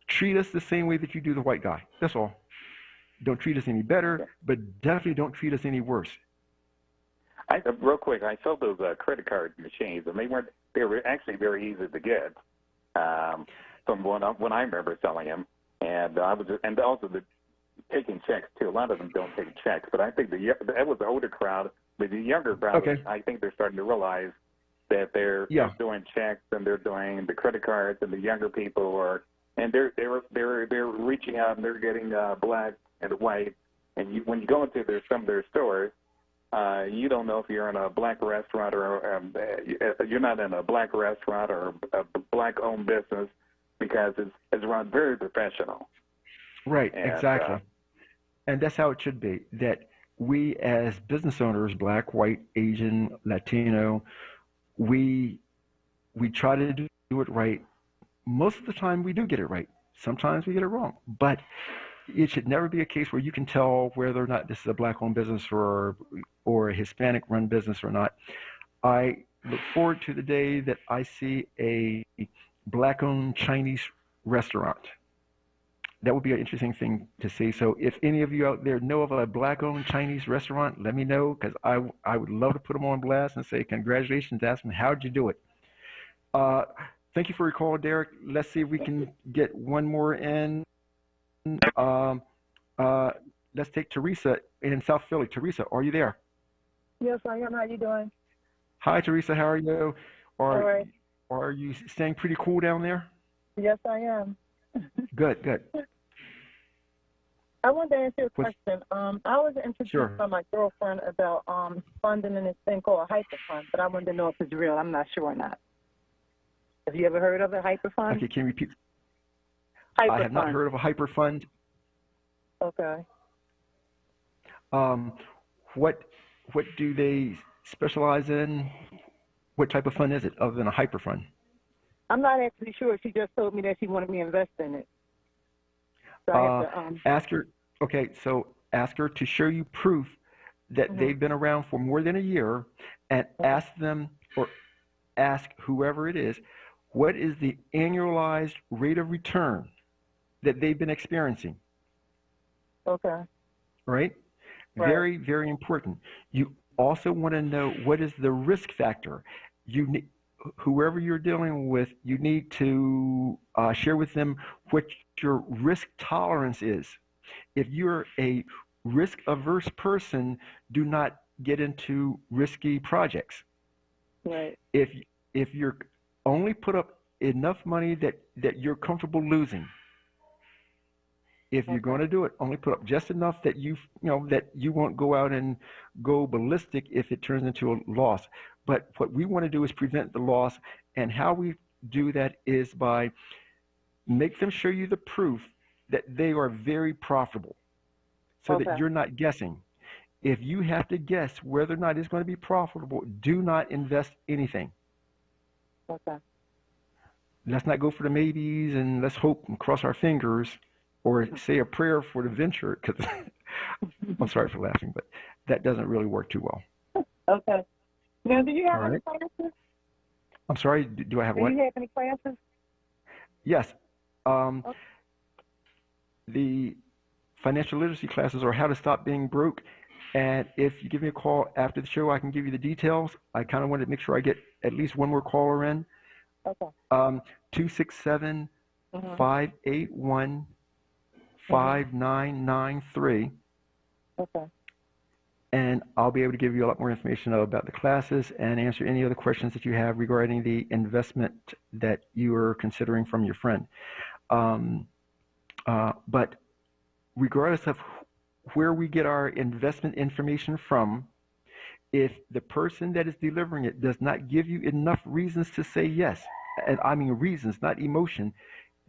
Treat us the same way that you do the white guy. That's all. Don't treat us any better, but definitely don't treat us any worse. Real quick, I sold those credit card machines, and they were actually very easy to get. From when I remember selling them, and also taking checks too. A lot of them don't take checks, but I think that was the older crowd. But the younger crowd, okay, I think they're starting to realize that they're doing checks and they're doing the credit cards, and the younger people they're reaching out and they're getting black and white. And when you go into some of their stores, you don't know if you're in a black restaurant or you're not in a black restaurant or a black-owned business, because it's run very professional. Right, exactly. And that's how it should be, that we as business owners, black, white, Asian, Latino, we try to do it right. Most of the time we do get it right. Sometimes we get it wrong. But it should never be a case where you can tell whether or not this is a black-owned business or a Hispanic-run business or not. I look forward to the day that I see a black-owned Chinese restaurant. That would be an interesting thing to see. So if any of you out there know of a black-owned Chinese restaurant, let me know, because I would love to put them on blast and say congratulations, ask them how'd you do it. Thank you for your call, Derek. Let's see if we can get one more in. Let's take Teresa in South Philly. Teresa, are you there? Yes, I am. How you doing? Hi, Teresa. How are you? All right. Are you staying pretty cool down there? Yes, I am. Good. I wanted to ask you a question. I was introduced by my girlfriend about funding in this thing called a hyper fund, but I wanted to know if it's real. I'm not sure or not. Have you ever heard of a hyper fund? Okay, can you repeat? Hyper I have not heard of a hyper fund. Okay. What do they specialize in? What type of fund is it, other than a hyper fund? I'm not actually sure. She just told me that she wanted me to invest in it. So I have to, ask her. Okay, so ask her to show you proof that they've been around for more than a year, and ask them, or ask whoever it is, what is the annualized rate of return that they've been experiencing. Okay. Right? Very, very important. You also want to know what is the risk factor. You need, whoever you're dealing with, you need to share with them what your risk tolerance is. If you're a risk-averse person, do not get into risky projects. Right. If you're only put up enough money that you're comfortable losing. If you're going to do it, only put up just enough that that you won't go out and go ballistic if it turns into a loss. But what we want to do is prevent the loss, and how we do that is by make them show you the proof that they are very profitable, so that you're not guessing. If you have to guess whether or not it's going to be profitable, do not invest anything. Okay. Let's not go for the maybes and let's hope and cross our fingers, or say a prayer for the venture, because I'm sorry for laughing, but that doesn't really work too well. Okay. Now, do you have any classes? I'm sorry, do I have what? Do you have any classes? Yes. The financial literacy classes are how to stop being broke. And if you give me a call after the show, I can give you the details. I kind of want to make sure I get at least one more caller in. Okay. 267-581-5993. Okay. And I'll be able to give you a lot more information about the classes and answer any other questions that you have regarding the investment that you are considering from your friend. But regardless of where we get our investment information from, if the person that is delivering it does not give you enough reasons to say yes, and I mean reasons, not emotion,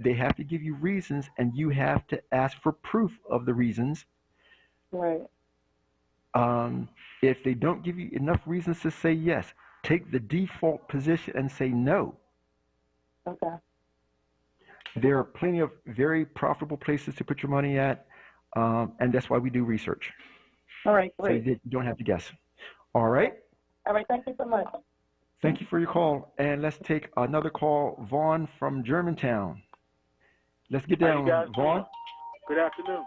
they have to give you reasons, and you have to ask for proof of the reasons. Right. If they don't give you enough reasons to say yes, take the default position and say no. Okay. There are plenty of very profitable places to put your money at, and that's why we do research. All right, great. So you don't have to guess. All right? All right, thank you so much. Thank you for your call. And let's take another call. Vaughn from Germantown. Let's get down, Vaughn. Good afternoon.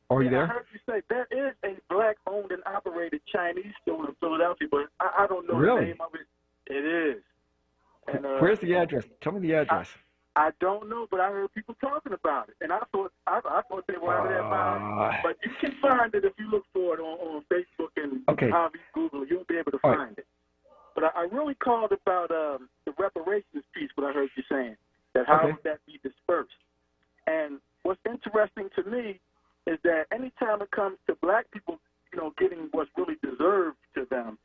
Are you there? I heard you say there is a black-owned and operated Chinese store in Philadelphia, but I don't know the name of it. It is. And, where's the address? Tell me the address. I don't know, but I heard people talking about it, and I thought they were out of their mind. But you can find it if you look for it on Facebook and however you Google. You'll be able to find it. But I really called about the reparations piece. What I heard you saying, that how would that be dispersed? And what's interesting to me is that anytime it comes to black people, getting what's really deserved to them,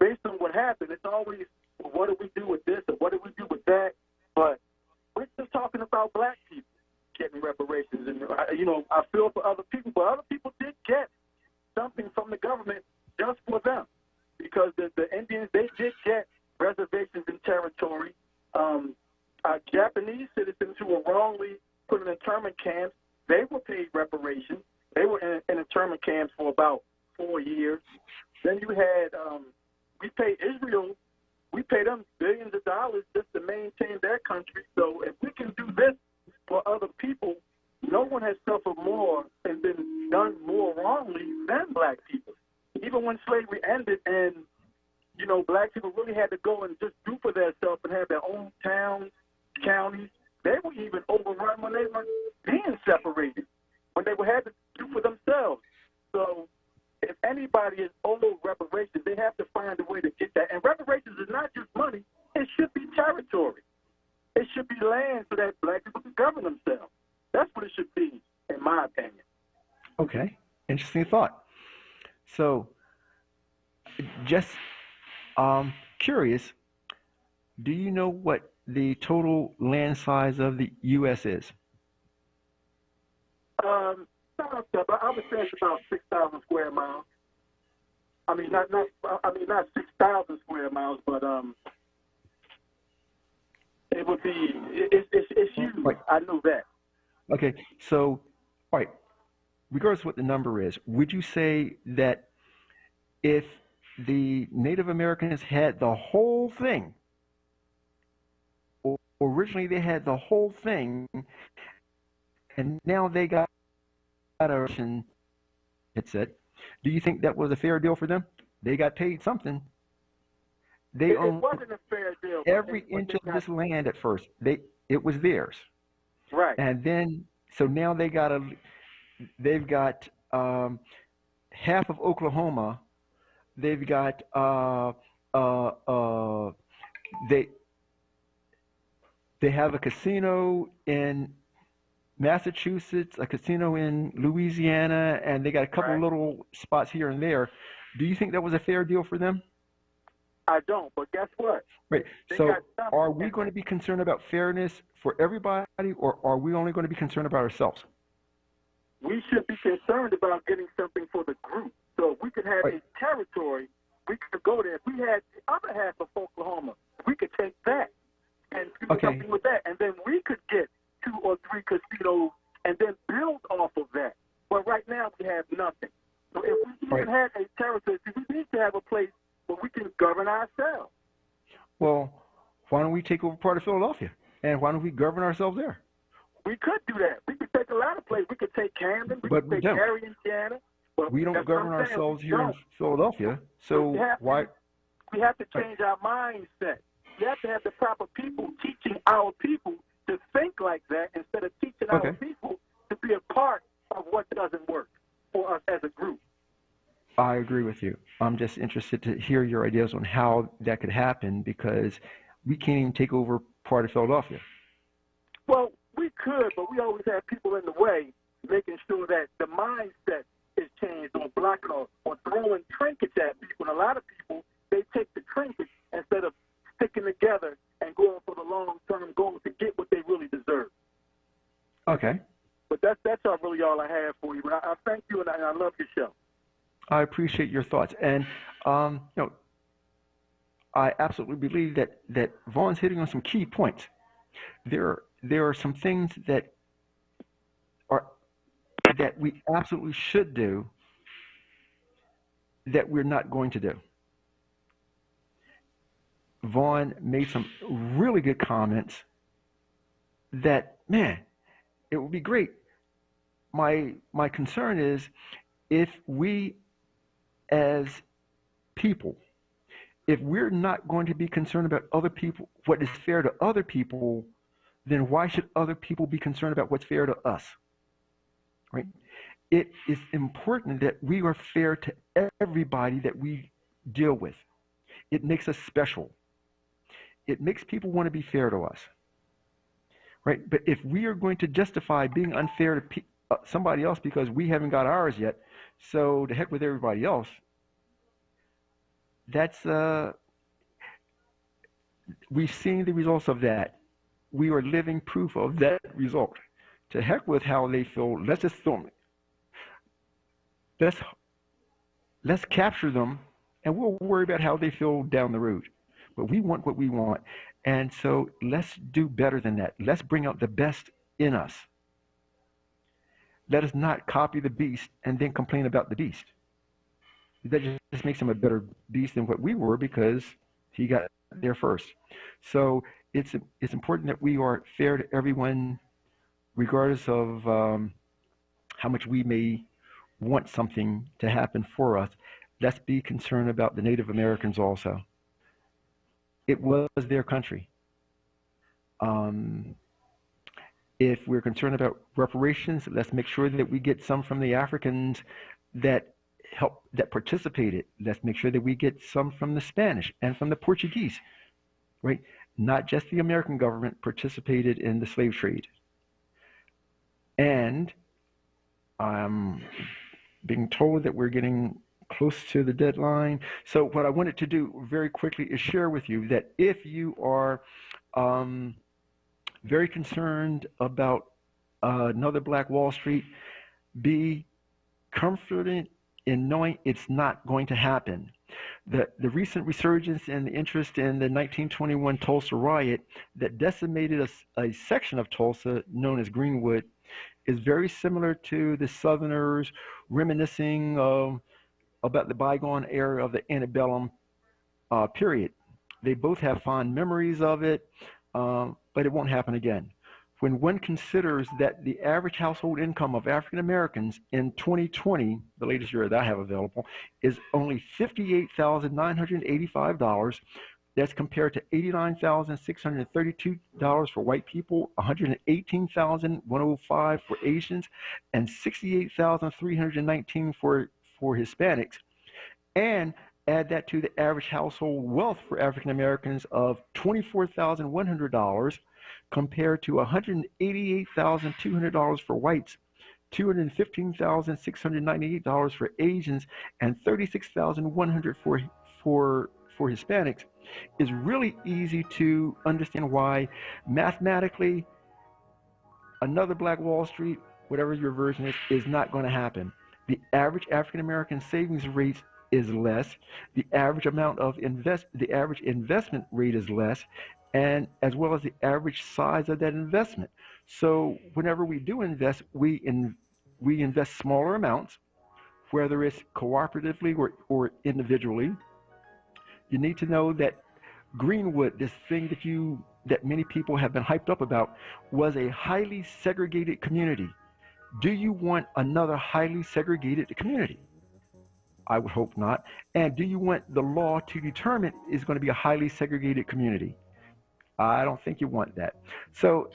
based on what happened, it's always, well, what do we do with this or what do we do with that? But we're just talking about black people getting reparations. And, I feel for other people, but other people did get something from the government just for them. Because the Indians, they did get reservations in territory. Japanese citizens who were wrongly put in internment camps, they were paid reparations. They were in internment camps for about 4 years. Then you had, we paid Israel, we paid them billions of dollars just to maintain their country. So if we can do this for other people, no one has suffered more and been done more wrongly than black people. Even when slavery ended and, black people really had to go and just do for themselves and have their own towns, counties, they were even overrun when they were being separated, when they had to do for themselves. So if anybody is owed reparations, they have to find a way to get that. And reparations is not just money. It should be territory. It should be land so that black people can govern themselves. That's what it should be, in my opinion. Okay. Interesting thought. So, just curious, do you know what the total land size of the U.S. is? I would say it's about 6,000 square miles. I mean, not 6,000 square miles, but would be, it's huge. Right. I know that. Okay, so, all right, regardless of what the number is, would you say that if the Native Americans had the whole thing, originally they had the whole thing, and now they got a it said, do you think that was a fair deal for them? They got paid something. They It owned wasn't a fair deal. every inch of this land at first. It was theirs. Right. And then, so now they've got half of Oklahoma. They've got they have a casino in Massachusetts, a casino in Louisiana, and they got a couple of little spots here and there. Do you think that was a fair deal for them? I don't, but guess what? Right. So are we going to be concerned about fairness for everybody, or are we only going to be concerned about ourselves? We should be concerned about getting something for the group. So if we could have a territory, we could go there. If we had the other half of Oklahoma, we could take that and do something with that. And then we could get 2 or 3 casinos and then build off of that. But right now we have nothing. So if we even had a territory, we need to have a place where we can govern ourselves. Well, why don't we take over part of Philadelphia? And why don't we govern ourselves there? We could do that. We could take a lot of places. We could take Camden. We could take Gary, Indiana. But we don't govern ourselves here in Philadelphia. So why? We have to change our mindset. We have to have the proper people teaching our people to think like that instead of teaching our people to be a part of what doesn't work for us as a group. I agree with you. I'm just interested to hear your ideas on how that could happen, because we can't even take over part of Philadelphia. Well, we could, but we always have people in the way making sure that the mindset is changed, or blocking or throwing trinkets at people. And a lot of people, they take the trinkets instead of sticking together and going for the long-term goal to get what they really deserve. Okay. But that's really all I have for you. But I thank you, and I love your show. I appreciate your thoughts. And, I absolutely believe that Vaughn's hitting on some key points. There are some things that we absolutely should do that we're not going to do. Vaughn made some really good comments that, man, it would be great. My concern is, if we as people, if we're not going to be concerned about other people, what is fair to other people, then why should other people be concerned about what's fair to us? Right? It is important that we are fair to everybody that we deal with. It makes us special. It makes people want to be fair to us. Right? But if we are going to justify being unfair to somebody else because we haven't got ours yet, so to heck with everybody else, that's we've seen the results of that. We are living proof of that result. To heck with how they feel. Let's just throw them. Let's capture them, and we'll worry about how they feel down the road. But we want what we want, and so let's do better than that. Let's bring out the best in us. Let us not copy the beast and then complain about the beast. That just makes him a better beast than what we were, because he got there first. So it's important that we are fair to everyone, regardless of how much we may want something to happen for us. Let's be concerned about the Native Americans also. It was their country. If we're concerned about reparations, let's make sure that we get some from the Africans that participated. Let's make sure that we get some from the Spanish and from the Portuguese, right? Not just the American government participated in the slave trade. And I'm being told that we're getting close to the deadline. So what I wanted to do very quickly is share with you that if you are very concerned about another Black Wall Street, be confident in knowing it's not going to happen. The recent resurgence in the interest in the 1921 Tulsa riot that decimated a section of Tulsa known as Greenwood is very similar to the Southerners reminiscing about the bygone era of the antebellum period. They both have fond memories of it, but it won't happen again. When one considers that the average household income of African Americans in 2020, the latest year that I have available, is only $58,985, that's compared to $89,632 for white people, $118,105 for Asians, and $68,319 for Hispanics. And add that to the average household wealth for African Americans of $24,100 compared to $188,200 for whites, $215,698 for Asians, and $36,100 for Hispanics, is really easy to understand why mathematically another Black Wall Street, whatever your version is not going to happen. The average African American savings rate is less. The average amount of the average investment rate is less, and as well as the average size of that investment. So whenever we do invest, we invest smaller amounts, whether it's cooperatively or individually. You need to know that Greenwood, this thing that many people have been hyped up about, was a highly segregated community. Do you want another highly segregated community? I would hope not. And do you want the law to determine is going to be a highly segregated community? I don't think you want that. So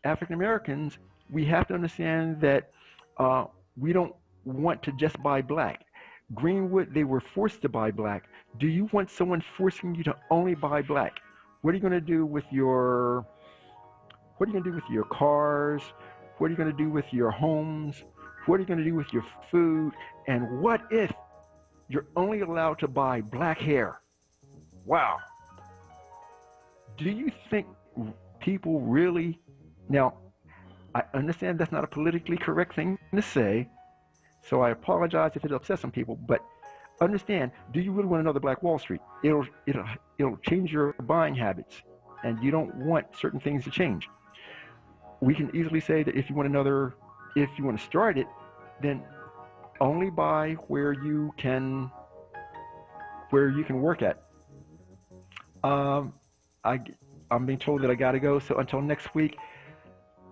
African Americans, we have to understand that we don't want to just buy black. Greenwood, they were forced to buy black. Do you want someone forcing you to only buy black? What are you going to do with your cars? What are you going to do with your homes? What are you going to do with your food? And what if you're only allowed to buy black hair? Wow. Do you think people really... Now, I understand that's not a politically correct thing to say, so I apologize if it upsets some people, but understand, do you really want another Black Wall Street? It'll change your buying habits, and you don't want certain things to change. We can easily say that if you want to start it, then only buy where you can work at. I'm being told that I gotta go, so until next week,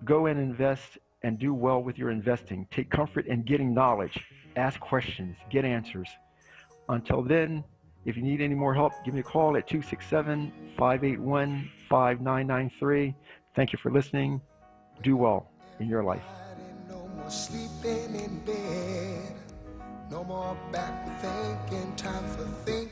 go and invest and do well with your investing. Take comfort in getting knowledge. Ask questions. Get answers. Until then, if you need any more help, give me a call at 267-581-5993. Thank you for listening. Do well in your life. No more sleeping in bed. No more back thinking. Time for thinking.